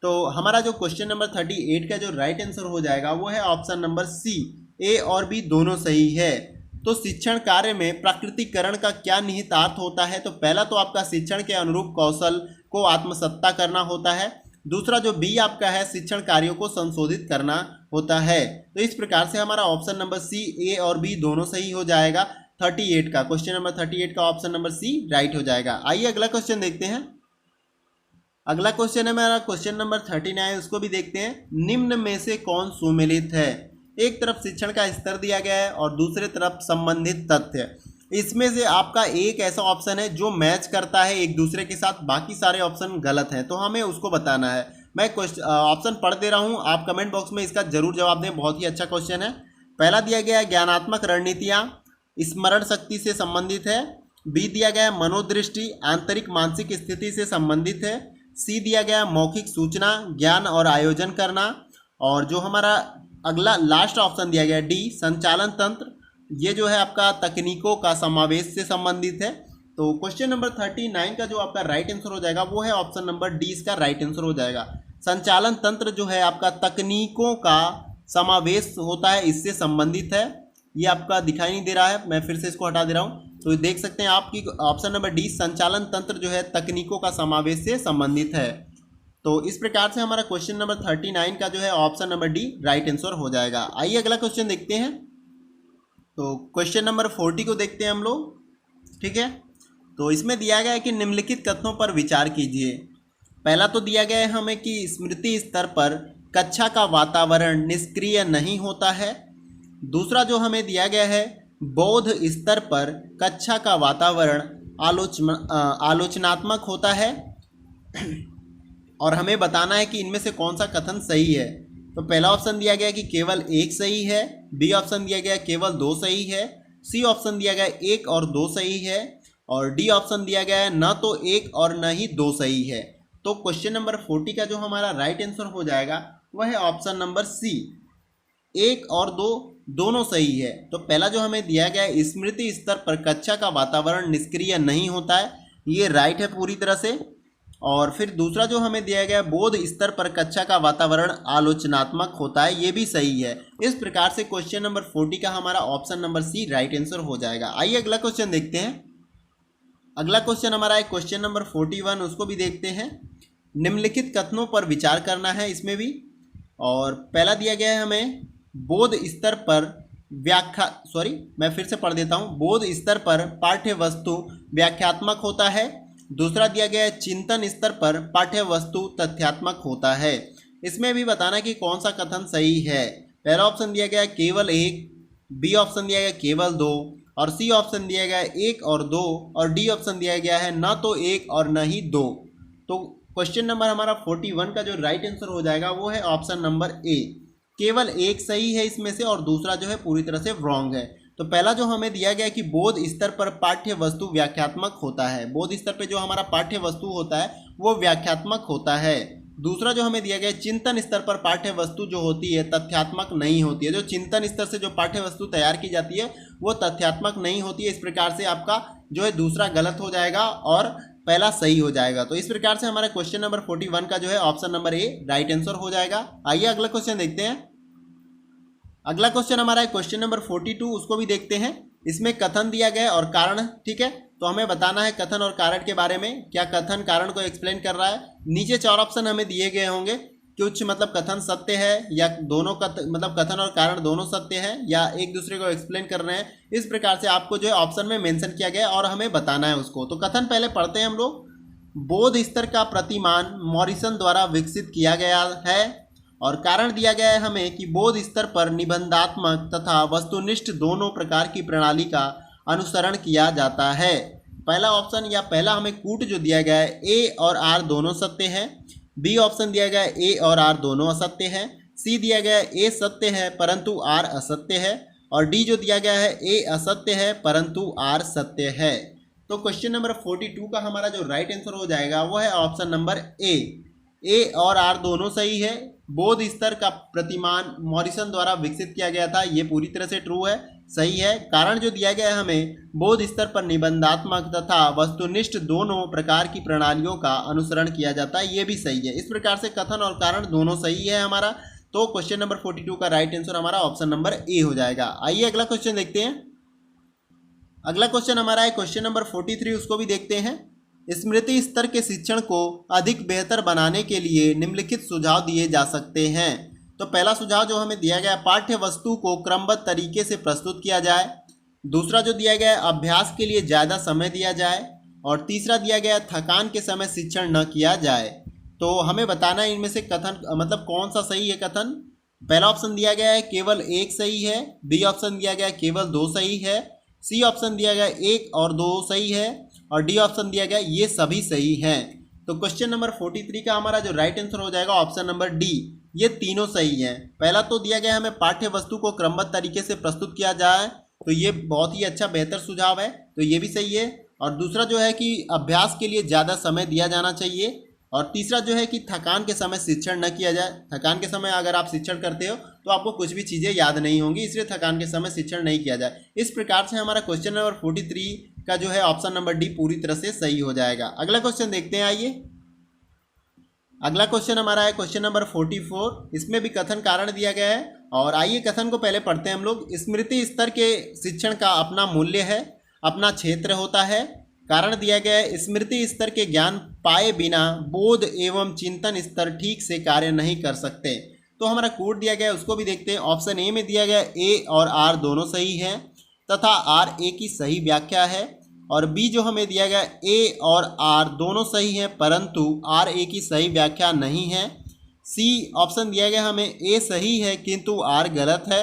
S1: तो हमारा जो क्वेश्चन नंबर 38 का जो राइट आंसर हो जाएगा वो है ऑप्शन नंबर सी, ए और बी दोनों सही है। तो शिक्षण कार्य में प्राकृतिकरण का क्या निहितार्थ होता है? तो पहला तो आपका शिक्षण के अनुरूप कौशल को आत्मसत्ता करना होता है, दूसरा जो बी आपका है शिक्षण कार्यों को संशोधित करना होता है। तो इस प्रकार से हमारा ऑप्शन नंबर सी, ए और बी दोनों सही हो जाएगा। 38 का क्वेश्चन नंबर 38 का ऑप्शन नंबर सी राइट हो जाएगा। आइए अगला क्वेश्चन देखते हैं। अगला क्वेश्चन है हमारा क्वेश्चन नंबर 39, उसको भी देखते हैं। निम्न में से कौन सुमेलित है? एक तरफ शिक्षण का स्तर दिया गया है और दूसरे तरफ संबंधित तथ्य। इसमें से आपका एक ऐसा ऑप्शन है जो मैच करता है एक दूसरे के साथ, बाकी सारे ऑप्शन गलत हैं, तो हमें उसको बताना है। मैं ऑप्शन पढ़ दे रहा हूँ, आप कमेंट बॉक्स में इसका जरूर जवाब दें, बहुत ही अच्छा क्वेश्चन है। पहला दिया गया है ज्ञानात्मक रणनीतियाँ स्मरण शक्ति से संबंधित है, बी दिया गया है मनोदृष्टि आंतरिक मानसिक स्थिति से संबंधित है, सी दिया गया है मौखिक सूचना ज्ञान और आयोजन करना, और जो हमारा अगला लास्ट ऑप्शन दिया गया है डी संचालन तंत्र, ये जो है आपका तकनीकों का समावेश से संबंधित है। तो क्वेश्चन नंबर 39 का जो आपका राइट आंसर हो जाएगा वो है ऑप्शन नंबर डी, इसका राइट आंसर हो जाएगा। संचालन तंत्र जो है आपका तकनीकों का समावेश होता है, इससे संबंधित है। ये आपका दिखाई नहीं दे रहा है, मैं फिर से इसको हटा दे रहा हूँ, तो देख सकते हैं आपकी ऑप्शन नंबर डी संचालन तंत्र जो है तकनीकों का समावेश से संबंधित है। तो इस प्रकार से हमारा क्वेश्चन नंबर 39 का जो है option number D right answer हो जाएगा। आइए अगला क्वेश्चन देखते हैं। तो क्वेश्चन नंबर 40 को देखते हैं हम लोग, ठीक है। तो इसमें दिया गया है कि निम्नलिखित कथनों पर विचार कीजिए। पहला तो दिया गया है हमें कि स्मृति स्तर पर कक्षा का वातावरण निष्क्रिय नहीं होता है, दूसरा जो हमें दिया गया है बोध स्तर पर कक्षा का वातावरण आलोचनात्मक होता है, और हमें बताना है कि इनमें से कौन सा कथन सही है। तो पहला ऑप्शन दिया गया कि केवल एक सही है, बी ऑप्शन दिया गया केवल दो सही है, सी ऑप्शन दिया गया एक और दो सही है, और डी ऑप्शन दिया गया है न तो एक और न ही दो सही है। तो क्वेश्चन नंबर 40 का जो हमारा राइट आंसर हो जाएगा वह है ऑप्शन नंबर सी, एक और दो दोनों सही है। तो पहला जो हमें दिया गया है स्मृति स्तर पर कक्षा का वातावरण निष्क्रिय नहीं होता है, ये राइट है पूरी तरह से। और फिर दूसरा जो हमें दिया गया है बोध स्तर पर कक्षा का वातावरण आलोचनात्मक होता है, ये भी सही है। इस प्रकार से क्वेश्चन नंबर 40 का हमारा option number C right answer हो जाएगा। आइए अगला क्वेश्चन देखते हैं। अगला क्वेश्चन हमारा है क्वेश्चन नंबर 41, उसको भी देखते हैं। निम्नलिखित कथनों पर विचार करना है इसमें भी। और पहला दिया गया है हमें बोध स्तर पर मैं फिर से पढ़ देता हूँ। बोध स्तर पर पाठ्य वस्तु व्याख्यात्मक होता है, दूसरा दिया गया है चिंतन स्तर पर पाठ्य वस्तु तथ्यात्मक होता है। इसमें भी बताना कि कौन सा कथन सही है। पहला ऑप्शन दिया गया है केवल एक, बी ऑप्शन दिया गया केवल दो, और सी ऑप्शन दिया गया है एक और दो, और डी ऑप्शन दिया गया है न तो एक और न ही दो। तो क्वेश्चन नंबर हमारा 41 का जो राइट आंसर हो जाएगा वो है ऑप्शन नंबर ए, केवल एक सही है इसमें से और दूसरा जो है पूरी तरह से रॉन्ग है। तो पहला जो हमें दिया गया है कि बोध स्तर पर पाठ्य वस्तु व्याख्यात्मक होता है, बोध स्तर पर जो हमारा पाठ्य वस्तु होता है वो व्याख्यात्मक होता है। दूसरा जो हमें दिया गया है चिंतन स्तर पर पाठ्य वस्तु जो होती है तथ्यात्मक नहीं होती है। जो चिंतन स्तर से जो पाठ्य वस्तु तैयार की जाती है वो तथ्यात्मक नहीं होती है। इस प्रकार से आपका जो है दूसरा गलत हो जाएगा और पहला सही हो जाएगा। तो इस प्रकार से हमारा क्वेश्चन नंबर 41 का जो है option number A right answer हो जाएगा। आइए अगला क्वेश्चन देखते हैं। अगला क्वेश्चन हमारा है क्वेश्चन नंबर 42, उसको भी देखते हैं। इसमें कथन दिया गया है और कारण, ठीक है। तो हमें बताना है कथन और कारण के बारे में, क्या कथन कारण को एक्सप्लेन कर रहा है। नीचे चार ऑप्शन हमें दिए गए होंगे, कुछ मतलब कथन सत्य है या दोनों मतलब कथन और कारण दोनों सत्य है या एक दूसरे को एक्सप्लेन कर रहे हैं। इस प्रकार से आपको जो है ऑप्शन में मेंशन किया गया है और हमें बताना है उसको। तो कथन पहले पढ़ते हैं हम लोग। बोध स्तर का प्रतिमान मॉरिसन द्वारा विकसित किया गया है, और कारण दिया गया है हमें कि बोध स्तर पर निबंधात्मक तथा वस्तुनिष्ठ दोनों प्रकार की प्रणाली का अनुसरण किया जाता है। पहला ऑप्शन या पहला हमें कूट जो दिया गया है ए और आर दोनों सत्य है, बी ऑप्शन दिया गया है ए और आर दोनों असत्य है, सी दिया गया है ए सत्य है परंतु आर असत्य है, और डी जो दिया गया है ए असत्य है परंतु आर सत्य है। तो क्वेश्चन नंबर 42 का हमारा जो राइट आंसर हो जाएगा वो है ऑप्शन नंबर ए और आर दोनों सही है, बौद्ध स्तर का प्रतिमान मॉरिसन द्वारा विकसित किया गया था, ये पूरी तरह से ट्रू है, सही है। कारण जो दिया गया है हमें, बौद्ध स्तर पर निबंधात्मक तथा वस्तुनिष्ठ दोनों प्रकार की प्रणालियों का अनुसरण किया जाता है, ये भी सही है। इस प्रकार से कथन और कारण दोनों सही है हमारा। तो क्वेश्चन नंबर 42 का राइट आंसर हमारा ऑप्शन नंबर ए हो जाएगा। आइए अगला क्वेश्चन देखते हैं। अगला क्वेश्चन हमारा है क्वेश्चन नंबर 43, उसको भी देखते हैं। स्मृति स्तर के शिक्षण को अधिक बेहतर बनाने के लिए निम्नलिखित सुझाव दिए जा सकते हैं। तो पहला सुझाव जो हमें दिया गया, पाठ्य वस्तु को क्रमबद्ध तरीके से प्रस्तुत किया जाए। दूसरा जो दिया गया है, अभ्यास के लिए ज़्यादा समय दिया जाए। और तीसरा दिया गया है, थकान के समय शिक्षण न किया जाए। तो हमें बताना है इनमें से कथन मतलब कौन सा सही है कथन। पहला ऑप्शन दिया गया है केवल एक सही है, बी ऑप्शन दिया गया है केवल दो सही है, सी ऑप्शन दिया गया एक और दो सही है, और डी ऑप्शन दिया गया ये सभी सही हैं। तो क्वेश्चन नंबर 43 का हमारा जो राइट आंसर हो जाएगा ऑप्शन नंबर डी, ये तीनों सही हैं। पहला तो दिया गया हमें पाठ्य वस्तु को क्रमबद्ध तरीके से प्रस्तुत किया जाए, तो ये बहुत ही अच्छा बेहतर सुझाव है, तो ये भी सही है। और दूसरा जो है कि अभ्यास के लिए ज़्यादा समय दिया जाना चाहिए। और तीसरा जो है कि थकान के समय शिक्षण न किया जाए। थकान के समय अगर आप शिक्षण करते हो तो आपको कुछ भी चीज़ें याद नहीं होंगी, इसलिए थकान के समय शिक्षण नहीं किया जाए। इस प्रकार से हमारा क्वेश्चन नंबर 43 का जो है ऑप्शन नंबर डी पूरी तरह से सही हो जाएगा। अगला क्वेश्चन देखते हैं। आइए अगला क्वेश्चन हमारा है क्वेश्चन नंबर 44, इसमें भी कथन कारण दिया गया है। और आइए कथन को पहले पढ़ते हैं हम लोग। स्मृति स्तर के शिक्षण का अपना मूल्य है, अपना क्षेत्र होता है। कारण दिया गया है, स्मृति स्तर के ज्ञान पाए बिना बोध एवं चिंतन स्तर ठीक से कार्य नहीं कर सकते। तो हमारा कोड दिया गया है, उसको भी देखते हैं। ऑप्शन ए में दिया गया है ए और आर दोनों सही हैं तथा आर ए की सही व्याख्या है। और बी जो हमें दिया गया है ए और आर दोनों सही हैं परंतु आर ए की सही व्याख्या नहीं है। सी ऑप्शन दिया गया हमें ए सही है किंतु आर गलत है।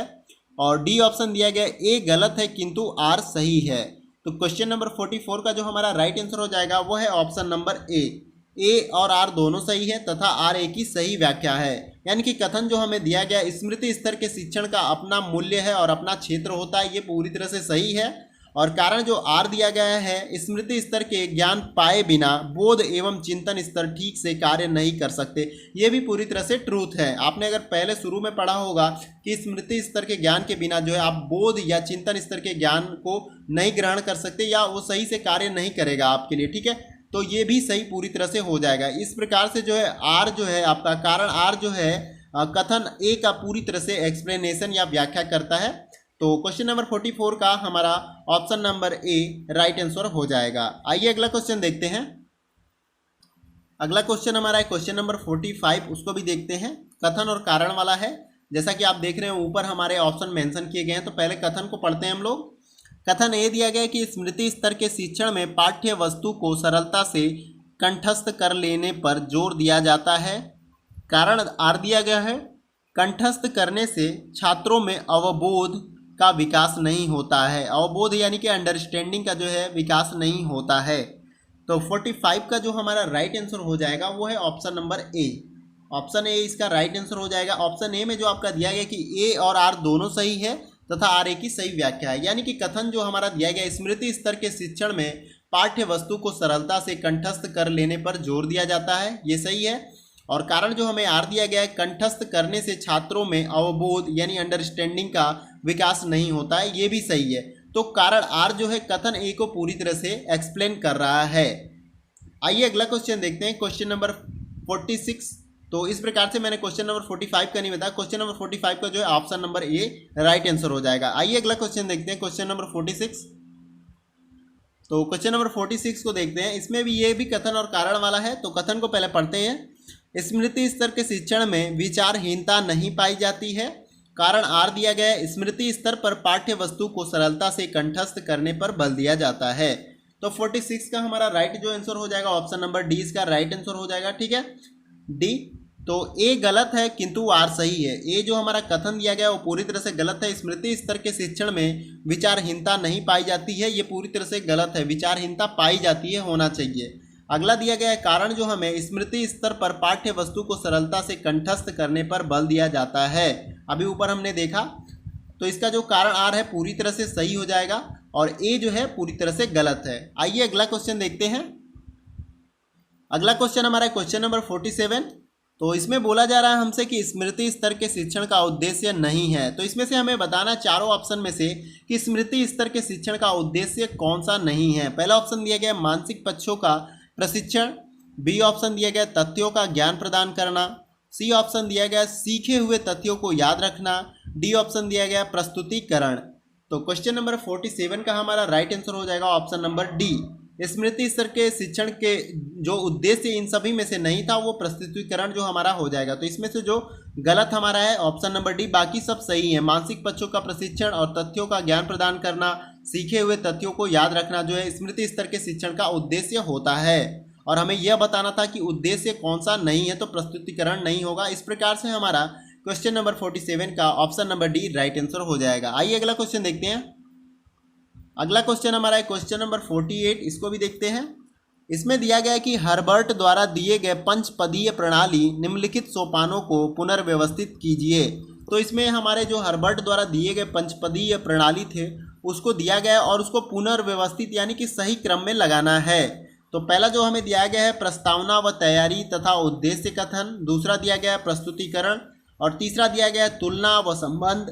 S1: और डी ऑप्शन दिया गया ए गलत है किंतु आर सही है। तो क्वेश्चन नंबर 44 का जो हमारा राइट आंसर हो जाएगा वो है ऑप्शन नंबर ए और आर दोनों सही है तथा आर ए की सही व्याख्या है। यानी कि कथन जो हमें दिया गया स्मृति स्तर के शिक्षण का अपना मूल्य है और अपना क्षेत्र होता है, ये पूरी तरह से सही है। और कारण जो आर दिया गया है, स्मृति स्तर के ज्ञान पाए बिना बोध एवं चिंतन स्तर ठीक से कार्य नहीं कर सकते, ये भी पूरी तरह से ट्रूथ है। आपने अगर पहले शुरू में पढ़ा होगा कि स्मृति स्तर के ज्ञान के बिना जो है आप बोध या चिंतन स्तर के ज्ञान को नहीं ग्रहण कर सकते या वो सही से कार्य नहीं करेगा आपके लिए, ठीक है। तो ये भी सही पूरी तरह से हो जाएगा। इस प्रकार से जो है आर जो है आपका कारण आर जो है कथन ए का पूरी तरह से एक्सप्लेनेशन या व्याख्या करता है। तो क्वेश्चन नंबर 44 का हमारा option number A right answer हो जाएगा। आइए अगला क्वेश्चन देखते हैं। अगला क्वेश्चन हमारा है क्वेश्चन नंबर 45, उसको भी देखते हैं। कथन और कारण वाला है। जैसा कि आप देख रहे हैं ऊपर हमारे ऑप्शन मेंशन किए गए हैं, तो पहले कथन को पढ़ते हैं हम लोग। कथन ए दिया गया है कि स्मृति स्तर के शिक्षण में पाठ्य वस्तु को सरलता से कंठस्थ कर लेने पर जोर दिया जाता है। कारण आर दिया गया है, कंठस्थ करने से छात्रों में अवबोध का विकास नहीं होता है। अवबोध यानी कि अंडरस्टैंडिंग का जो है विकास नहीं होता है। तो 45 का जो हमारा राइट आंसर हो जाएगा वो है option number A. Option A इसका राइट आंसर हो जाएगा। ऑप्शन ए में जो आपका दिया गया कि ए और आर दोनों सही है तथा आर ए की सही व्याख्या है। यानी कि कथन जो हमारा दिया गया स्मृति स्तर के शिक्षण में पाठ्य वस्तु को सरलता से कंठस्थ कर लेने पर जोर दिया जाता है, ये सही है। और कारण जो हमें आर दिया गया है, कंठस्थ करने से छात्रों में अवबोध यानी अंडरस्टैंडिंग का विकास नहीं होता है, ये भी सही है। तो कारण आर जो है कथन ए को पूरी तरह से एक्सप्लेन कर रहा है। आइए अगला क्वेश्चन देखते हैं, क्वेश्चन नंबर 46। तो इस प्रकार से मैंने क्वेश्चन नंबर 45 का नहीं बताया, क्वेश्चन नंबर 45 का जो है option number A right answer हो जाएगा। आइए अगला क्वेश्चन देखते हैं, क्वेश्चन नंबर 46। तो क्वेश्चन नंबर 46 को देखते हैं। इसमें भी ये भी कथन और कारण वाला है। तो कथन को पहले पढ़ते हैं। स्मृति स्तर के शिक्षण में विचारहीनता नहीं पाई जाती है। कारण आर दिया गया है, स्मृति स्तर पर पाठ्य वस्तु को सरलता से कंठस्थ करने पर बल दिया जाता है। तो 46 का हमारा राइट जो आंसर हो जाएगा ऑप्शन नंबर डी इसका राइट आंसर हो जाएगा, ठीक है डी। तो ए गलत है किंतु आर सही है। ए जो हमारा कथन दिया गया वो पूरी तरह से गलत है। स्मृति स्तर के शिक्षण में विचारहीनता नहीं पाई जाती है, ये पूरी तरह से गलत है। विचारहीनता पाई जाती है, होना चाहिए। अगला दिया गया है कारण जो हमें स्मृति स्तर पर पाठ्य वस्तु को सरलता से कंठस्थ करने पर बल दिया जाता है, अभी ऊपर हमने देखा। तो इसका जो कारण आर है पूरी तरह से सही हो जाएगा और ए जो है पूरी तरह से गलत है। आइए अगला क्वेश्चन देखते हैं। अगला क्वेश्चन हमारा क्वेश्चन नंबर 47। तो इसमें बोला जा रहा है हमसे कि स्मृति स्तर के शिक्षण का उद्देश्य नहीं है। तो इसमें से हमें बताना चारों ऑप्शन में से कि स्मृति स्तर के शिक्षण का उद्देश्य कौन सा नहीं है। पहला ऑप्शन दिया गया मानसिक पक्षों का प्रशिक्षण, बी ऑप्शन दिया गया तथ्यों का ज्ञान प्रदान करना, सी ऑप्शन दिया गया सीखे हुए तथ्यों को याद रखना, डी ऑप्शन दिया गया प्रस्तुतिकरण। तो क्वेश्चन नंबर 47 का हमारा राइट आंसर हो जाएगा ऑप्शन नंबर डी। स्मृति स्तर के शिक्षण के जो उद्देश्य इन सभी में से नहीं था वो प्रस्तुतिकरण जो हमारा हो जाएगा। तो इसमें से जो गलत हमारा है ऑप्शन नंबर डी, बाकी सब सही है। मानसिक पक्षों का प्रशिक्षण और तथ्यों का ज्ञान प्रदान करना, सीखे हुए तथ्यों को याद रखना जो है स्मृति स्तर के शिक्षण का उद्देश्य होता है। और हमें यह बताना था कि उद्देश्य कौन सा नहीं है, तो प्रस्तुतिकरण नहीं होगा। इस प्रकार से हमारा क्वेश्चन नंबर 47 का option number D right answer हो जाएगा। आइए अगला क्वेश्चन देखते हैं। अगला क्वेश्चन हमारा है क्वेश्चन नंबर 48, इसको भी देखते हैं। इसमें दिया गया है कि हर्बर्ट द्वारा दिए गए पंचपदीय प्रणाली निम्नलिखित सोपानों को पुनर्व्यवस्थित कीजिए। तो इसमें हमारे जो हर्बर्ट द्वारा दिए गए पंचपदीय प्रणाली थे उसको दिया गया और उसको पुनर्व्यवस्थित यानी कि सही क्रम में लगाना है। तो पहला जो हमें दिया गया है प्रस्तावना व तैयारी तथा उद्देश्य कथन, दूसरा दिया गया है प्रस्तुतिकरण और तीसरा दिया गया है तुलना व संबंध,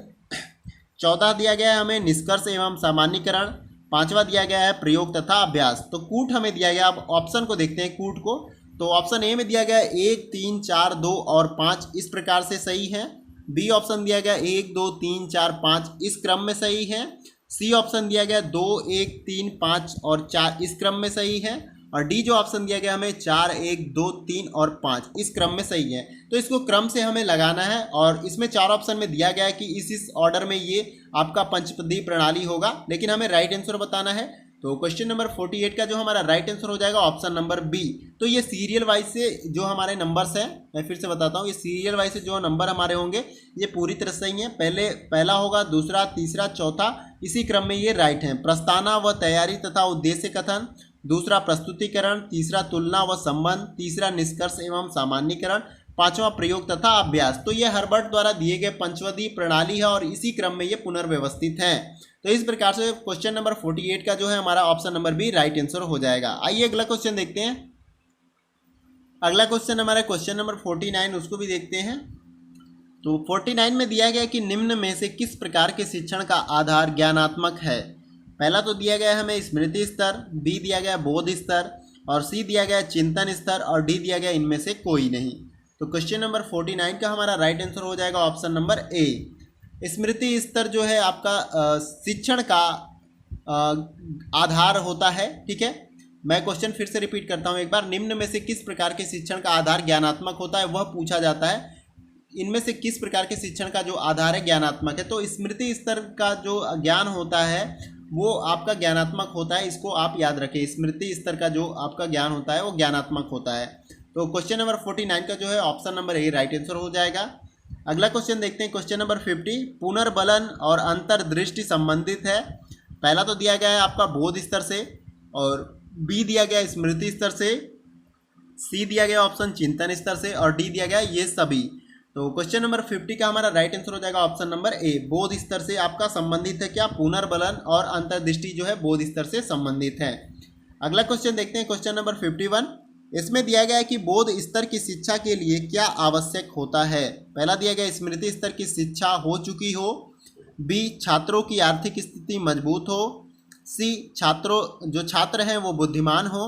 S1: चौथा दिया गया है हमें निष्कर्ष एवं सामान्यीकरण, पांचवा दिया गया है प्रयोग तथा अभ्यास। तो कूट हमें दिया गया, अब ऑप्शन को देखते हैं कूट को। तो ऑप्शन ए में दिया गया 1, 3, 4, 2 और 5 इस प्रकार से सही है। बी ऑप्शन दिया गया 1, 2, 3, 4, 5 इस क्रम में सही है। सी ऑप्शन दिया गया 2, 1, 3, 5 और 4 इस क्रम में सही है। और डी जो ऑप्शन दिया गया हमें 4, 1, 2, 3 और 5 इस क्रम में सही है। तो इसको क्रम से हमें लगाना है और इसमें 4 ऑप्शन में दिया गया है कि इस ऑर्डर में ये आपका पंचपदी प्रणाली होगा, लेकिन हमें राइट आंसर बताना है। तो क्वेश्चन नंबर 48 का जो हमारा राइट आंसर हो जाएगा ऑप्शन नंबर बी। तो ये सीरियल वाइज से जो हमारे नंबर्स हैं, मैं फिर से बताता हूँ, ये सीरियल वाइज से जो नंबर हमारे होंगे ये पूरी तरह सही हैं। पहला होगा, दूसरा, तीसरा, चौथा इसी क्रम में ये राइट हैं। प्रस्तावना व तैयारी तथा उद्देश्य कथन, दूसरा प्रस्तुतिकरण, तीसरा तुलना व संबंध, तीसरा निष्कर्ष एवं सामान्यीकरण, पांचवा प्रयोग तथा अभ्यास। तो ये हर्बर्ट द्वारा दिए गए पंचपदी प्रणाली है और इसी क्रम में ये पुनर्व्यवस्थित है। तो इस प्रकार से क्वेश्चन नंबर 48 का जो है हमारा option number B right answer हो जाएगा। आइए अगला क्वेश्चन देखते हैं। अगला क्वेश्चन हमारा क्वेश्चन नंबर 49, उसको भी देखते हैं। तो 49 में दिया गया कि निम्न में से किस प्रकार के शिक्षण का आधार ज्ञानात्मक है। पहला तो दिया गया है हमें स्मृति स्तर, बी दिया गया बोध स्तर और सी दिया गया चिंतन स्तर और डी दिया गया इनमें से कोई नहीं। तो क्वेश्चन नंबर 49 का हमारा राइट आंसर हो जाएगा ऑप्शन नंबर ए। स्मृति स्तर जो है आपका शिक्षण का आधार होता है। ठीक है, मैं क्वेश्चन फिर से रिपीट करता हूँ एक बार। निम्न में से किस प्रकार के शिक्षण का आधार ज्ञानात्मक होता है वह पूछा जाता है। इनमें से किस प्रकार के शिक्षण का जो आधार है ज्ञानात्मक है। तो स्मृति स्तर का जो ज्ञान होता है वो आपका ज्ञानात्मक होता है, इसको आप याद रखें। स्मृति स्तर का जो आपका ज्ञान होता है वो ज्ञानात्मक होता है। तो क्वेश्चन नंबर 49 का जो है option number A right answer हो जाएगा। अगला क्वेश्चन देखते हैं, क्वेश्चन नंबर 50। पुनर्बलन और अंतर्दृष्टि संबंधित है। पहला तो दिया गया है आपका बोध स्तर से और बी दिया गया स्मृति स्तर से, सी दिया गया ऑप्शन चिंतन स्तर से और डी दिया गया ये सभी। तो क्वेश्चन नंबर 50 का हमारा राइट आंसर हो जाएगा ऑप्शन नंबर ए। बोध स्तर से आपका संबंधित है क्या, पुनर्बलन और अंतर्दृष्टि जो है बोध स्तर से संबंधित है। अगला क्वेश्चन देखते हैं, क्वेश्चन नंबर 51। इसमें दिया गया है कि बोध स्तर की शिक्षा के लिए क्या आवश्यक होता है। पहला दिया गया स्मृति स्तर की शिक्षा हो चुकी हो, बी छात्रों की आर्थिक स्थिति मजबूत हो, सी जो छात्र हैं वो बुद्धिमान हो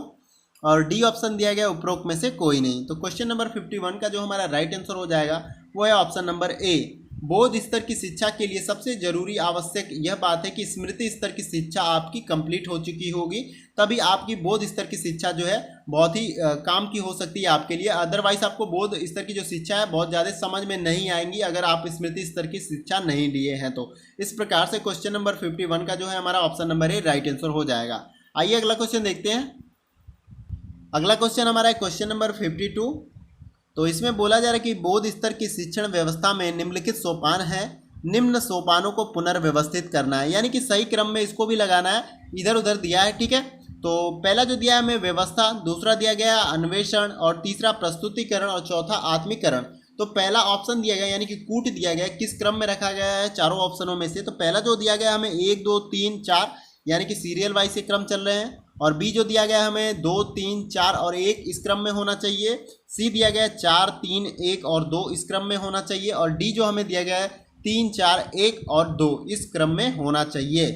S1: और डी ऑप्शन दिया गया उपरोक्त में से कोई नहीं। तो क्वेश्चन नंबर 51 का जो हमारा राइट आंसर हो जाएगा वो है ऑप्शन नंबर ए। बोध स्तर की शिक्षा के लिए सबसे जरूरी आवश्यक यह बात है कि स्मृति स्तर की शिक्षा आपकी कंप्लीट हो चुकी होगी, तभी आपकी बोध स्तर की शिक्षा जो है बहुत ही काम की हो सकती है आपके लिए। अदरवाइज आपको बोध स्तर की जो शिक्षा है बहुत ज़्यादा समझ में नहीं आएंगी अगर आप स्मृति स्तर की शिक्षा नहीं लिए हैं। तो इस प्रकार से क्वेश्चन नंबर 51 का जो है हमारा option number A right answer हो जाएगा। आइए अगला क्वेश्चन देखते हैं। अगला क्वेश्चन हमारा है क्वेश्चन नंबर 52। तो इसमें बोला जा रहा है कि बोध स्तर की शिक्षण व्यवस्था में निम्नलिखित सोपान है, निम्न सोपानों को पुनर्व्यवस्थित करना है, यानी कि सही क्रम में इसको भी लगाना है, इधर उधर दिया है। ठीक है, तो पहला जो दिया है हमें व्यवस्था, दूसरा दिया गया अन्वेषण और तीसरा प्रस्तुतिकरण और चौथा आत्मीकरण। तो पहला ऑप्शन दिया गया यानी कि कूट दिया गया, किस क्रम में रखा गया है चारों ऑप्शनों में से। तो पहला जो दिया गया हमें 1, 2, 3, 4 यानी कि सीरियल वाइज से क्रम चल रहे हैं और बी जो दिया गया है हमें 2, 3, 4 और 1 इस क्रम में होना चाहिए। सी दिया गया है 4, 3, 1 और 2 इस क्रम में होना चाहिए। और डी जो हमें दिया गया है 3, 4, 1 और 2 इस क्रम में होना चाहिए।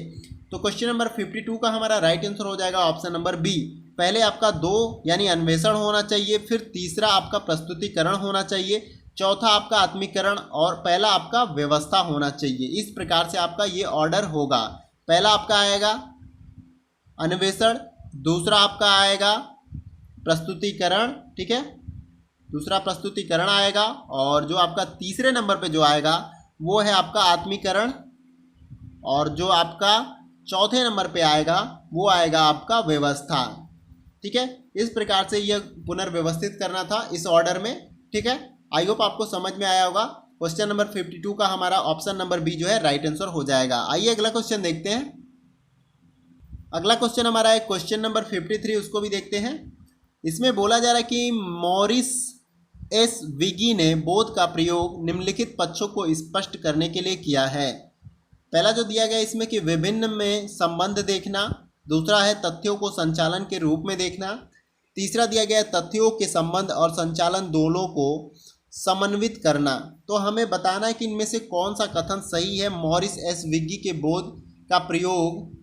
S1: तो क्वेश्चन नंबर 52 का हमारा राइट आंसर हो जाएगा ऑप्शन नंबर बी। पहले आपका 2 यानी अन्वेषण होना चाहिए, फिर तीसरा आपका प्रस्तुतिकरण होना चाहिए, चौथा आपका आत्मीकरण और पहला आपका व्यवस्था होना चाहिए। इस प्रकार से आपका ये ऑर्डर होगा। पहला आपका आएगा अन्वेषण, दूसरा आपका आएगा प्रस्तुतिकरण, ठीक है, दूसरा प्रस्तुतिकरण आएगा, और जो आपका तीसरे नंबर पे जो आएगा वो है आपका आत्मीकरण, और जो आपका चौथे नंबर पे आएगा वो आएगा आपका व्यवस्था। ठीक है, इस प्रकार से यह पुनर्व्यवस्थित करना था इस ऑर्डर में। ठीक है, आई होप आपको समझ में आया होगा। क्वेश्चन नंबर 52 का हमारा ऑप्शन नंबर बी जो है राइट आंसर हो जाएगा। आइए अगला क्वेश्चन देखते हैं। अगला क्वेश्चन हमारा है क्वेश्चन नंबर 53, उसको भी देखते हैं। इसमें बोला जा रहा है कि मॉरिस एस विगी ने बोध का प्रयोग निम्नलिखित पक्षों को स्पष्ट करने के लिए किया है। पहला जो दिया गया इसमें कि विभिन्न में संबंध देखना, दूसरा है तथ्यों को संचालन के रूप में देखना, तीसरा दिया गया है तथ्यों के संबंध और संचालन दोनों को समन्वित करना। तो हमें बताना है कि इनमें से कौन सा कथन सही है। मॉरिस एस विगी के बोध का प्रयोग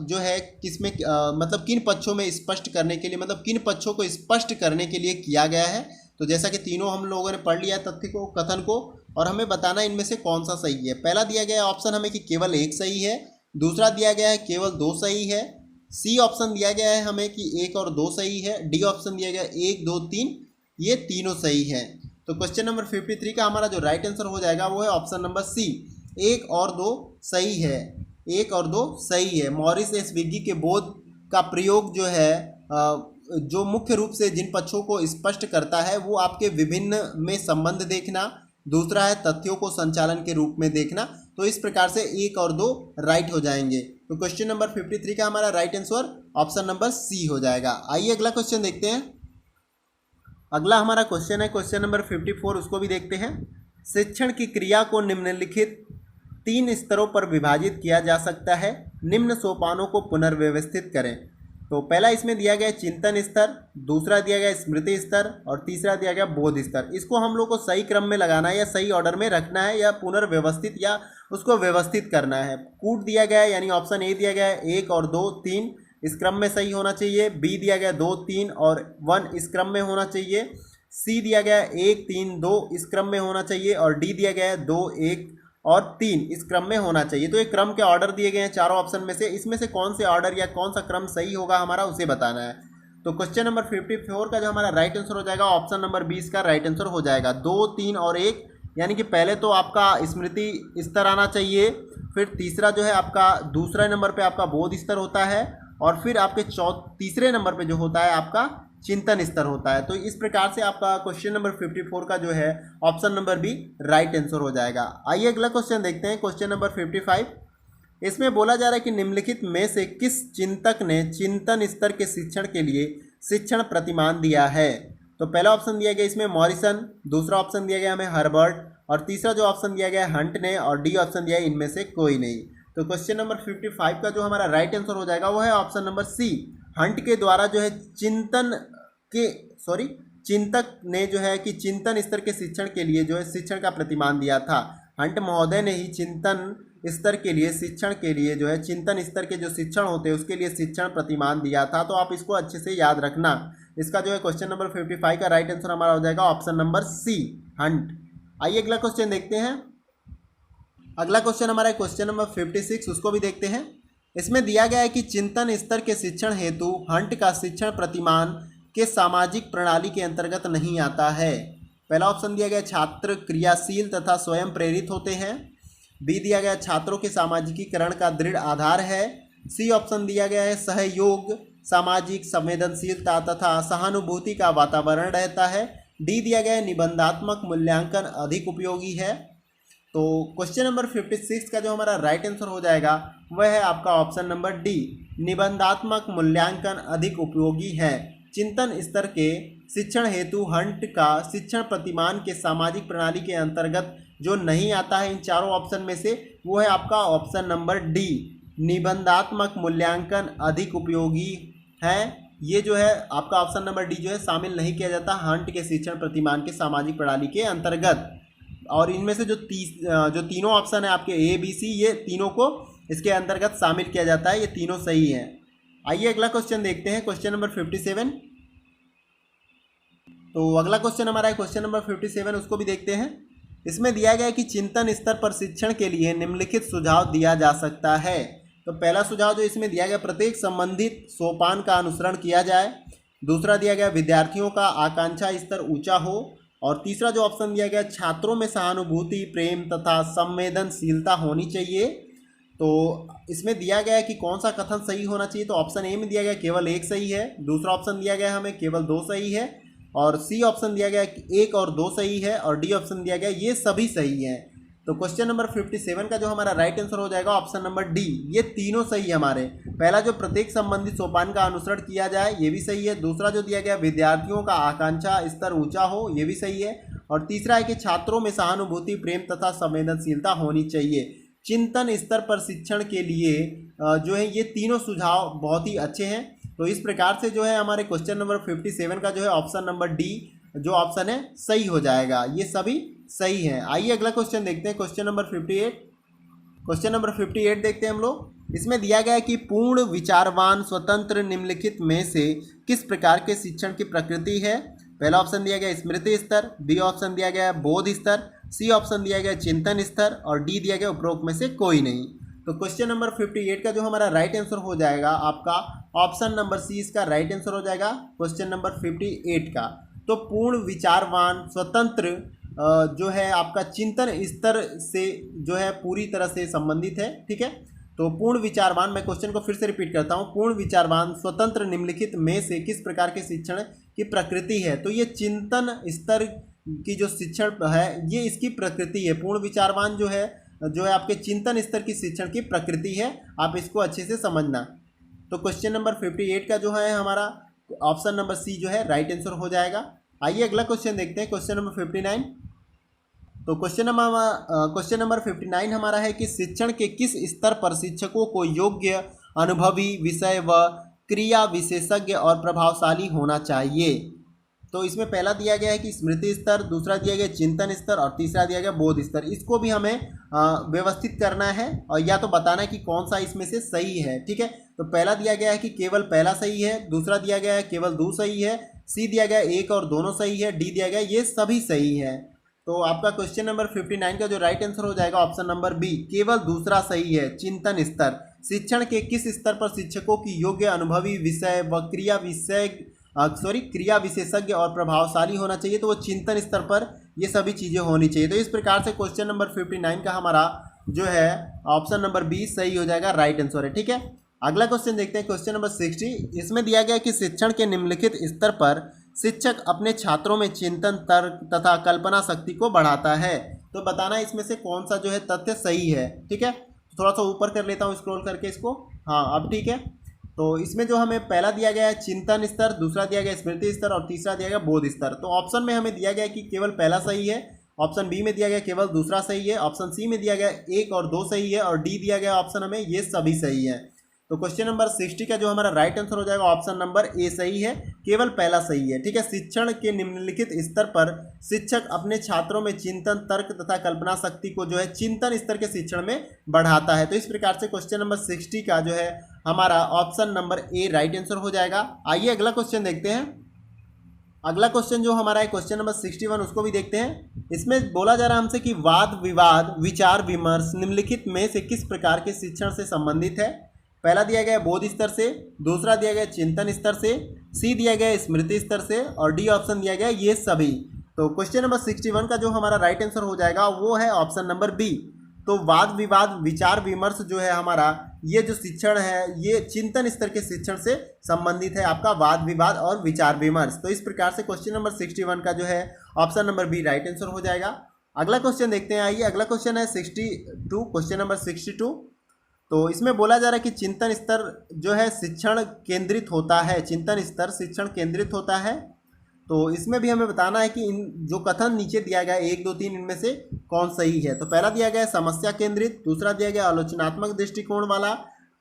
S1: जो है किसमें मतलब किन पक्षों में स्पष्ट करने के लिए, मतलब किन पक्षों को स्पष्ट करने के लिए किया गया है। तो जैसा कि तीनों हम लोगों ने पढ़ लिया तथ्य को, कथन को, और हमें बताना इनमें से कौन सा सही है। पहला दिया गया ऑप्शन हमें कि केवल एक सही है, दूसरा दिया गया है केवल 2 सही है, सी ऑप्शन दिया गया है हमें कि 1 और 2 सही है, डी ऑप्शन दिया गया है 1, 2, 3 ये तीनों सही है। तो क्वेश्चन नंबर 53 का हमारा जो राइट आंसर हो जाएगा वो है ऑप्शन नंबर सी, 1 और 2 सही है, 1 और 2 सही है। मॉरिस एस विगी के बोध का प्रयोग जो है जो मुख्य रूप से जिन पक्षों को स्पष्ट करता है वो आपके विभिन्न में संबंध देखना, दूसरा है तथ्यों को संचालन के रूप में देखना। तो इस प्रकार से 1 और 2 राइट हो जाएंगे। तो क्वेश्चन नंबर 53 का हमारा right answer option number C हो जाएगा। आइए अगला क्वेश्चन देखते हैं। अगला हमारा क्वेश्चन है क्वेश्चन नंबर 54, उसको भी देखते हैं। शिक्षण की क्रिया को निम्नलिखित 3 स्तरों पर विभाजित किया जा सकता है, निम्न सोपानों को पुनर्व्यवस्थित करें। तो पहला इसमें दिया गया चिंतन स्तर, दूसरा दिया गया स्मृति स्तर और तीसरा दिया गया बोध स्तर। इसको हम लोग को सही क्रम में लगाना है या सही ऑर्डर में रखना है या पुनर्व्यवस्थित या उसको व्यवस्थित करना है। कूट दिया गया है यानी ऑप्शन ए दिया गया है 1 और 2, 3 इस क्रम में सही होना चाहिए, बी दिया गया 2, 3 और 1 इस क्रम में होना चाहिए, सी दिया गया 1, 3, 2 इस क्रम में होना चाहिए और डी दिया गया है 2, 1 और 3 इस क्रम में होना चाहिए। तो ये क्रम के ऑर्डर दिए गए हैं चारों ऑप्शन में से, इसमें से कौन से ऑर्डर या कौन सा क्रम सही होगा हमारा उसे बताना है। तो क्वेश्चन नंबर 54 का जो हमारा राइट आंसर हो जाएगा ऑप्शन नंबर 20 का राइट आंसर हो जाएगा 2, 3 और 1। यानी कि पहले तो आपका स्मृति स्तर आना चाहिए, फिर तीसरा जो है आपका दूसरे नंबर पे आपका बोध स्तर होता है और फिर आपके तीसरे नंबर पे जो होता है आपका चिंतन स्तर होता है। तो इस प्रकार से आपका क्वेश्चन नंबर 54 का जो है option number B right answer हो जाएगा। आइए अगला क्वेश्चन देखते हैं क्वेश्चन नंबर 55। इसमें बोला जा रहा है कि निम्नलिखित में से किस चिंतक ने चिंतन स्तर के शिक्षण के लिए शिक्षण प्रतिमान दिया है। तो पहला ऑप्शन दिया गया इसमें मॉरिसन, दूसरा ऑप्शन दिया गया हमें हर्बर्ट और तीसरा जो ऑप्शन दिया गया है हंट ने और डी ऑप्शन दिया है इनमें से कोई नहीं। तो क्वेश्चन नंबर 55 का जो हमारा राइट आंसर हो जाएगा वो है ऑप्शन नंबर सी, हंट के द्वारा जो है चिंतक ने जो है कि चिंतन स्तर के शिक्षण के लिए जो है शिक्षण का प्रतिमान दिया था। हंट महोदय ने ही चिंतन स्तर के लिए शिक्षण के लिए जो है चिंतन स्तर के जो शिक्षण होते हैं उसके लिए शिक्षण प्रतिमान दिया था। तो आप इसको अच्छे से याद रखना। इसका जो है क्वेश्चन नंबर 55 का राइट आंसर हमारा हो जाएगा ऑप्शन नंबर सी, हंट। आइए अगला क्वेश्चन देखते हैं। अगला क्वेश्चन हमारा क्वेश्चन नंबर 56, उसको भी देखते हैं। इसमें दिया गया है कि चिंतन स्तर के शिक्षण हेतु हंट का शिक्षण प्रतिमान के सामाजिक प्रणाली के अंतर्गत नहीं आता है। पहला ऑप्शन दिया गया छात्र क्रियाशील तथा स्वयं प्रेरित होते हैं, बी दिया गया छात्रों के सामाजिकीकरण का दृढ़ आधार है, सी ऑप्शन दिया गया है सहयोग, सामाजिक संवेदनशीलता तथा सहानुभूति का वातावरण रहता है, डी दिया गया है निबंधात्मक मूल्यांकन अधिक उपयोगी है। तो क्वेश्चन नंबर 56 का जो हमारा राइट आंसर हो जाएगा वह है आपका ऑप्शन नंबर डी, निबंधात्मक मूल्यांकन अधिक उपयोगी है। चिंतन स्तर के शिक्षण हेतु हंट का शिक्षण प्रतिमान के सामाजिक प्रणाली के अंतर्गत जो नहीं आता है इन चारों ऑप्शन में से वो है आपका ऑप्शन नंबर डी, निबंधात्मक मूल्यांकन अधिक उपयोगी है ये जो है आपका ऑप्शन नंबर डी जो है शामिल नहीं किया जाता हंट के शिक्षण प्रतिमान के सामाजिक प्रणाली के अंतर्गत। और इनमें से जो तीनों ऑप्शन है आपके ए बी सी, ये तीनों को इसके अंतर्गत शामिल किया जाता है, ये तीनों सही हैं। आइए अगला क्वेश्चन देखते हैं, क्वेश्चन नंबर 57। तो अगला क्वेश्चन हमारा है क्वेश्चन नंबर 57, उसको भी देखते हैं। इसमें दिया गया है कि चिंतन स्तर पर शिक्षण के लिए निम्नलिखित सुझाव दिया जा सकता है। तो पहला सुझाव जो इसमें दिया गया, प्रत्येक संबंधित सोपान का अनुसरण किया जाए। दूसरा दिया गया, विद्यार्थियों का आकांक्षा स्तर ऊंचा हो। और तीसरा जो ऑप्शन दिया गया, छात्रों में सहानुभूति, प्रेम तथा संवेदनशीलता होनी चाहिए। तो इसमें दिया गया है कि कौन सा कथन सही होना चाहिए। तो ऑप्शन ए में दिया गया केवल एक सही है, दूसरा ऑप्शन दिया गया हमें केवल दो सही है, और सी ऑप्शन दिया गया एक और दो सही है, और डी ऑप्शन दिया गया ये सभी सही हैं। तो क्वेश्चन नंबर 57 का जो हमारा राइट आंसर हो जाएगा ऑप्शन नंबर डी, ये तीनों सही है हमारे। पहला जो प्रत्येक संबंधित सोपान का अनुसरण किया जाए, ये भी सही है। दूसरा जो दिया गया, विद्यार्थियों का आकांक्षा स्तर ऊंचा हो, ये भी सही है। और तीसरा है कि छात्रों में सहानुभूति, प्रेम तथा संवेदनशीलता होनी चाहिए। चिंतन स्तर पर शिक्षण के लिए जो है ये तीनों सुझाव बहुत ही अच्छे हैं। तो इस प्रकार से जो है हमारे क्वेश्चन नंबर 57 का जो है ऑप्शन नंबर डी जो ऑप्शन है सही हो जाएगा, ये सभी सही हैं। आइए अगला क्वेश्चन देखते हैं, क्वेश्चन नंबर 58। क्वेश्चन नंबर 58 देखते हैं हम लोग। इसमें दिया गया है कि पूर्ण विचारवान स्वतंत्र निम्नलिखित में से किस प्रकार के शिक्षण की प्रकृति है। पहला ऑप्शन दिया गया स्मृति स्तर, बी ऑप्शन दिया गया बोध स्तर, सी ऑप्शन दिया गया चिंतन स्तर, और डी दिया गया उपरोक्त में से कोई नहीं। तो क्वेश्चन नंबर 58 का जो हमारा राइट आंसर हो जाएगा आपका ऑप्शन नंबर सी, इसका राइट आंसर हो जाएगा क्वेश्चन नंबर 58 का। तो पूर्ण विचारवान स्वतंत्र जो है आपका चिंतन स्तर से जो है पूरी तरह से संबंधित है, ठीक है। तो पूर्ण विचारवान, मैं क्वेश्चन को फिर से रिपीट करता हूँ, पूर्ण विचारवान स्वतंत्र निम्नलिखित में से किस प्रकार के शिक्षण की प्रकृति है। तो ये चिंतन स्तर की जो शिक्षण है ये इसकी प्रकृति है। पूर्ण विचारवान जो है आपके चिंतन स्तर की शिक्षण की प्रकृति है, आप इसको अच्छे से समझना। तो क्वेश्चन नंबर 58 का जो है हमारा ऑप्शन नंबर सी जो है राइट आंसर हो जाएगा। आइए अगला क्वेश्चन देखते हैं, क्वेश्चन नंबर 59। तो क्वेश्चन नंबर 59 हमारा है कि शिक्षण के किस स्तर पर शिक्षकों को योग्य, अनुभवी, विषय व क्रिया विशेषज्ञ और प्रभावशाली होना चाहिए। तो इसमें पहला दिया गया है कि स्मृति स्तर, दूसरा दिया गया चिंतन स्तर, और तीसरा दिया गया बोध स्तर। इसको भी हमें व्यवस्थित करना है और या तो बताना है कि कौन सा इसमें से सही है, ठीक है। तो पहला दिया गया है कि केवल पहला सही है, दूसरा दिया गया है केवल दो सही है, सी दिया गया एक और दोनों सही है, डी दिया गया ये सभी सही है। तो आपका क्वेश्चन नंबर 59 का जो राइट आंसर हो जाएगा ऑप्शन नंबर बी, केवल दूसरा सही है, चिंतन स्तर। शिक्षण के किस स्तर पर शिक्षकों की योग्य, अनुभवी, विषय व क्रिया विशेषज्ञ और प्रभावशाली होना चाहिए। तो वो चिंतन स्तर पर ये सभी चीज़ें होनी चाहिए। तो इस प्रकार से क्वेश्चन नंबर 59 का हमारा जो है ऑप्शन नंबर बी सही हो जाएगा, राइट आंसर है, ठीक है। अगला क्वेश्चन देखते हैं, क्वेश्चन नंबर 60। इसमें दिया गया कि शिक्षण के निम्नलिखित स्तर पर शिक्षक अपने छात्रों में चिंतन, तर्क तथा कल्पना शक्ति को बढ़ाता है। तो बताना इसमें से कौन सा जो है तथ्य सही है, ठीक है। थोड़ा सा ऊपर कर लेता हूँ स्क्रॉल करके इसको, हाँ अब ठीक है। तो इसमें जो हमें पहला दिया गया है चिंतन स्तर, दूसरा दिया गया स्मृति स्तर, और तीसरा दिया गया बोध स्तर। तो ऑप्शन में हमें दिया गया कि केवल पहला सही है, ऑप्शन बी में दिया गया केवल दूसरा सही है, ऑप्शन सी में दिया गया एक और दो सही है, और डी दिया गया ऑप्शन हमें ये सभी सही है। तो क्वेश्चन नंबर 60 का जो हमारा राइट आंसर हो जाएगा ऑप्शन नंबर ए सही है, केवल पहला सही है, ठीक है। शिक्षण के निम्नलिखित स्तर पर शिक्षक अपने छात्रों में चिंतन, तर्क तथा कल्पना शक्ति को जो है चिंतन स्तर के शिक्षण में बढ़ाता है। तो इस प्रकार से क्वेश्चन नंबर 60 का जो है हमारा option number A right answer हो जाएगा। आइए अगला क्वेश्चन देखते हैं। अगला क्वेश्चन जो हमारा है क्वेश्चन नंबर 61, उसको भी देखते हैं। इसमें बोला जा रहा है हमसे कि वाद विवाद, विचार विमर्श निम्नलिखित में से किस प्रकार के शिक्षण से संबंधित है। पहला दिया गया बोध स्तर से, दूसरा दिया गया चिंतन स्तर से, सी दिया गया स्मृति स्तर से, और डी ऑप्शन दिया गया ये सभी। तो क्वेश्चन नंबर 61 का जो हमारा राइट आंसर हो जाएगा वो है ऑप्शन नंबर बी। तो वाद विवाद, विचार विमर्श जो है हमारा ये जो शिक्षण है ये चिंतन स्तर के शिक्षण से संबंधित है, आपका वाद विवाद और विचार विमर्श। तो इस प्रकार से क्वेश्चन नंबर 61 का जो है option number B right answer हो जाएगा। अगला क्वेश्चन देखते हैं। आइए अगला क्वेश्चन है 62, क्वेश्चन नंबर 62। तो इसमें बोला जा रहा है कि चिंतन स्तर जो है शिक्षण केंद्रित होता है, चिंतन स्तर शिक्षण केंद्रित होता है। तो इसमें भी हमें बताना है कि इन जो कथन नीचे दिया गया 1, 2, 3 इनमें से कौन सही है। तो पहला दिया गया है समस्या केंद्रित, दूसरा दिया गया आलोचनात्मक दृष्टिकोण वाला,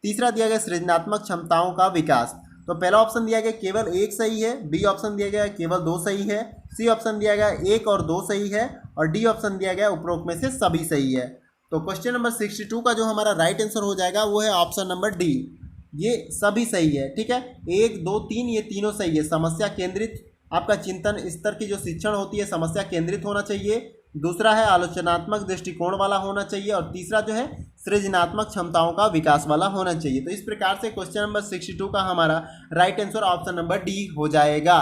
S1: तीसरा दिया गया सृजनात्मक क्षमताओं का विकास। तो पहला ऑप्शन दिया गया केवल एक सही है, बी ऑप्शन दिया गया केवल दो सही है, सी ऑप्शन दिया गया एक और दो सही है, और डी ऑप्शन दिया गया उपरोक्त में से सभी सही है। तो क्वेश्चन नंबर 62 का जो हमारा राइट आंसर हो जाएगा वो है ऑप्शन नंबर डी, ये सभी सही है। ठीक है, 1 2 3 ये तीनों सही है। समस्या केंद्रित आपका चिंतन स्तर की जो शिक्षण होती है समस्या केंद्रित होना चाहिए, दूसरा है आलोचनात्मक दृष्टिकोण वाला होना चाहिए, और तीसरा जो है सृजनात्मक क्षमताओं का विकास वाला होना चाहिए। तो इस प्रकार से क्वेश्चन नंबर 62 का हमारा right answer option number D हो जाएगा।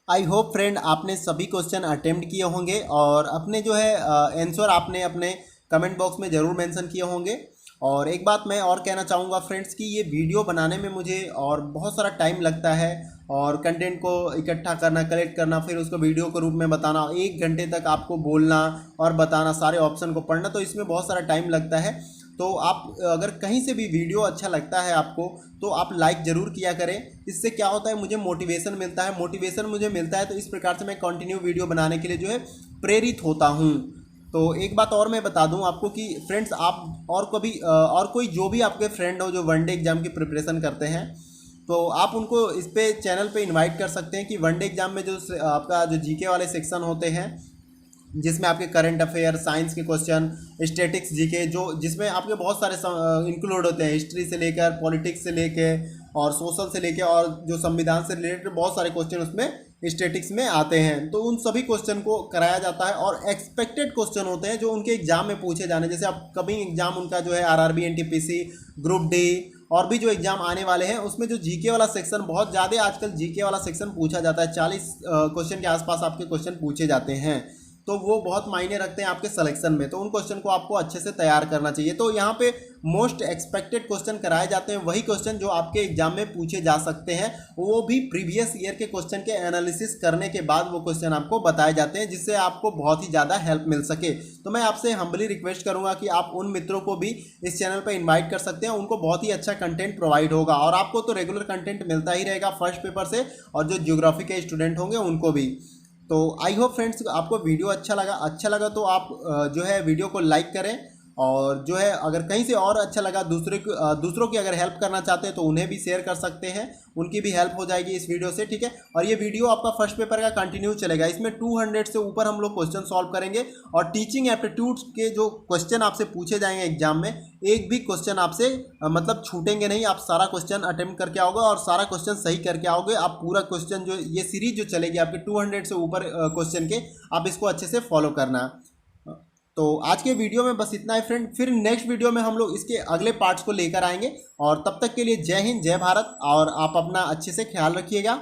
S1: आई होप फ्रेंड आपने सभी क्वेश्चन अटेम्प्ट किए होंगे और अपने जो है आंसर आपने अपने कमेंट बॉक्स में ज़रूर मेंशन किए होंगे। और एक बात मैं और कहना चाहूँगा फ्रेंड्स कि ये वीडियो बनाने में मुझे और बहुत सारा टाइम लगता है, और कंटेंट को इकट्ठा करना, कलेक्ट करना, फिर उसको वीडियो के रूप में बताना, 1 घंटे तक आपको बोलना और बताना, सारे ऑप्शन को पढ़ना, तो इसमें बहुत सारा टाइम लगता है। तो आप अगर कहीं से भी वीडियो अच्छा लगता है आपको तो आप लाइक ज़रूर किया करें। इससे क्या होता है, मुझे मोटिवेशन मिलता है, मोटिवेशन मुझे मिलता है, तो इस प्रकार से मैं कंटिन्यू वीडियो बनाने के लिए जो है प्रेरित होता हूँ। तो एक बात और मैं बता दूं आपको कि फ्रेंड्स आप और कभी और कोई जो भी आपके फ्रेंड हो जो वनडे एग्ज़ाम की प्रिपरेशन करते हैं, तो आप उनको इस पे चैनल पे इनवाइट कर सकते हैं कि वनडे एग्ज़ाम में जो आपका जो जीके वाले सेक्शन होते हैं, जिसमें आपके करंट अफेयर, साइंस के क्वेश्चन, स्टैटिक्स, जीके, जो जिसमें आपके बहुत सारे इंक्लूड होते हैं, हिस्ट्री से लेकर पॉलिटिक्स से लेकर और सोशल से लेकर, और जो संविधान से रिलेटेड बहुत सारे क्वेश्चन उसमें स्टैटिक्स में आते हैं। तो उन सभी क्वेश्चन को कराया जाता है, और एक्सपेक्टेड क्वेश्चन होते हैं जो उनके एग्जाम में पूछे जाने, जैसे अब कभी एग्जाम उनका जो है आरआरबी, एनटीपीसी, ग्रुप डी और भी जो एग्जाम आने वाले हैं उसमें जो जीके वाला सेक्शन बहुत ज़्यादा आजकल जीके वाला सेक्शन पूछा जाता है, 40 क्वेश्चन के आसपास आपके क्वेश्चन पूछे जाते हैं। तो वो बहुत मायने रखते हैं आपके सिलेक्शन में, तो उन क्वेश्चन को आपको अच्छे से तैयार करना चाहिए। तो यहाँ पे मोस्ट एक्सपेक्टेड क्वेश्चन कराए जाते हैं, वही क्वेश्चन जो आपके एग्जाम में पूछे जा सकते हैं, वो भी प्रीवियस ईयर के क्वेश्चन के एनालिसिस करने के बाद वो क्वेश्चन आपको बताए जाते हैं, जिससे आपको बहुत ही ज़्यादा हेल्प मिल सके। तो मैं आपसे हम्बली रिक्वेस्ट करूँगा कि आप उन मित्रों को भी इस चैनल पर इन्वाइट कर सकते हैं, उनको बहुत ही अच्छा कंटेंट प्रोवाइड होगा, और आपको तो रेगुलर कंटेंट मिलता ही रहेगा फर्स्ट पेपर से, और जो ज्योग्राफी के स्टूडेंट होंगे उनको भी। तो आई होप फ्रेंड्स आपको वीडियो अच्छा लगा तो आप जो है वीडियो को लाइक करें, और जो है अगर कहीं से और अच्छा लगा दूसरों की अगर हेल्प करना चाहते हैं तो उन्हें भी शेयर कर सकते हैं, उनकी भी हेल्प हो जाएगी इस वीडियो से। ठीक है, और ये वीडियो आपका फर्स्ट पेपर का कंटिन्यू चलेगा, इसमें 200 से ऊपर हम लोग क्वेश्चन सॉल्व करेंगे, और टीचिंग एप्टीट्यूड के जो क्वेश्चन आपसे पूछे जाएंगे एग्जाम में, एक भी क्वेश्चन आपसे मतलब छूटेंगे नहीं, आप सारा क्वेश्चन अटेम्प्ट करके आओगे और सारा क्वेश्चन सही करके आओगे। आप पूरा क्वेश्चन जो ये सीरीज जो चलेगी आपके 200 से ऊपर क्वेश्चन के, आप इसको अच्छे से फॉलो करना। तो आज के वीडियो में बस इतना है फ्रेंड, फिर नेक्स्ट वीडियो में हम लोग इसके अगले पार्ट्स को लेकर आएंगे, और तब तक के लिए जय हिंद, जय भारत, और आप अपना अच्छे से ख्याल रखिएगा।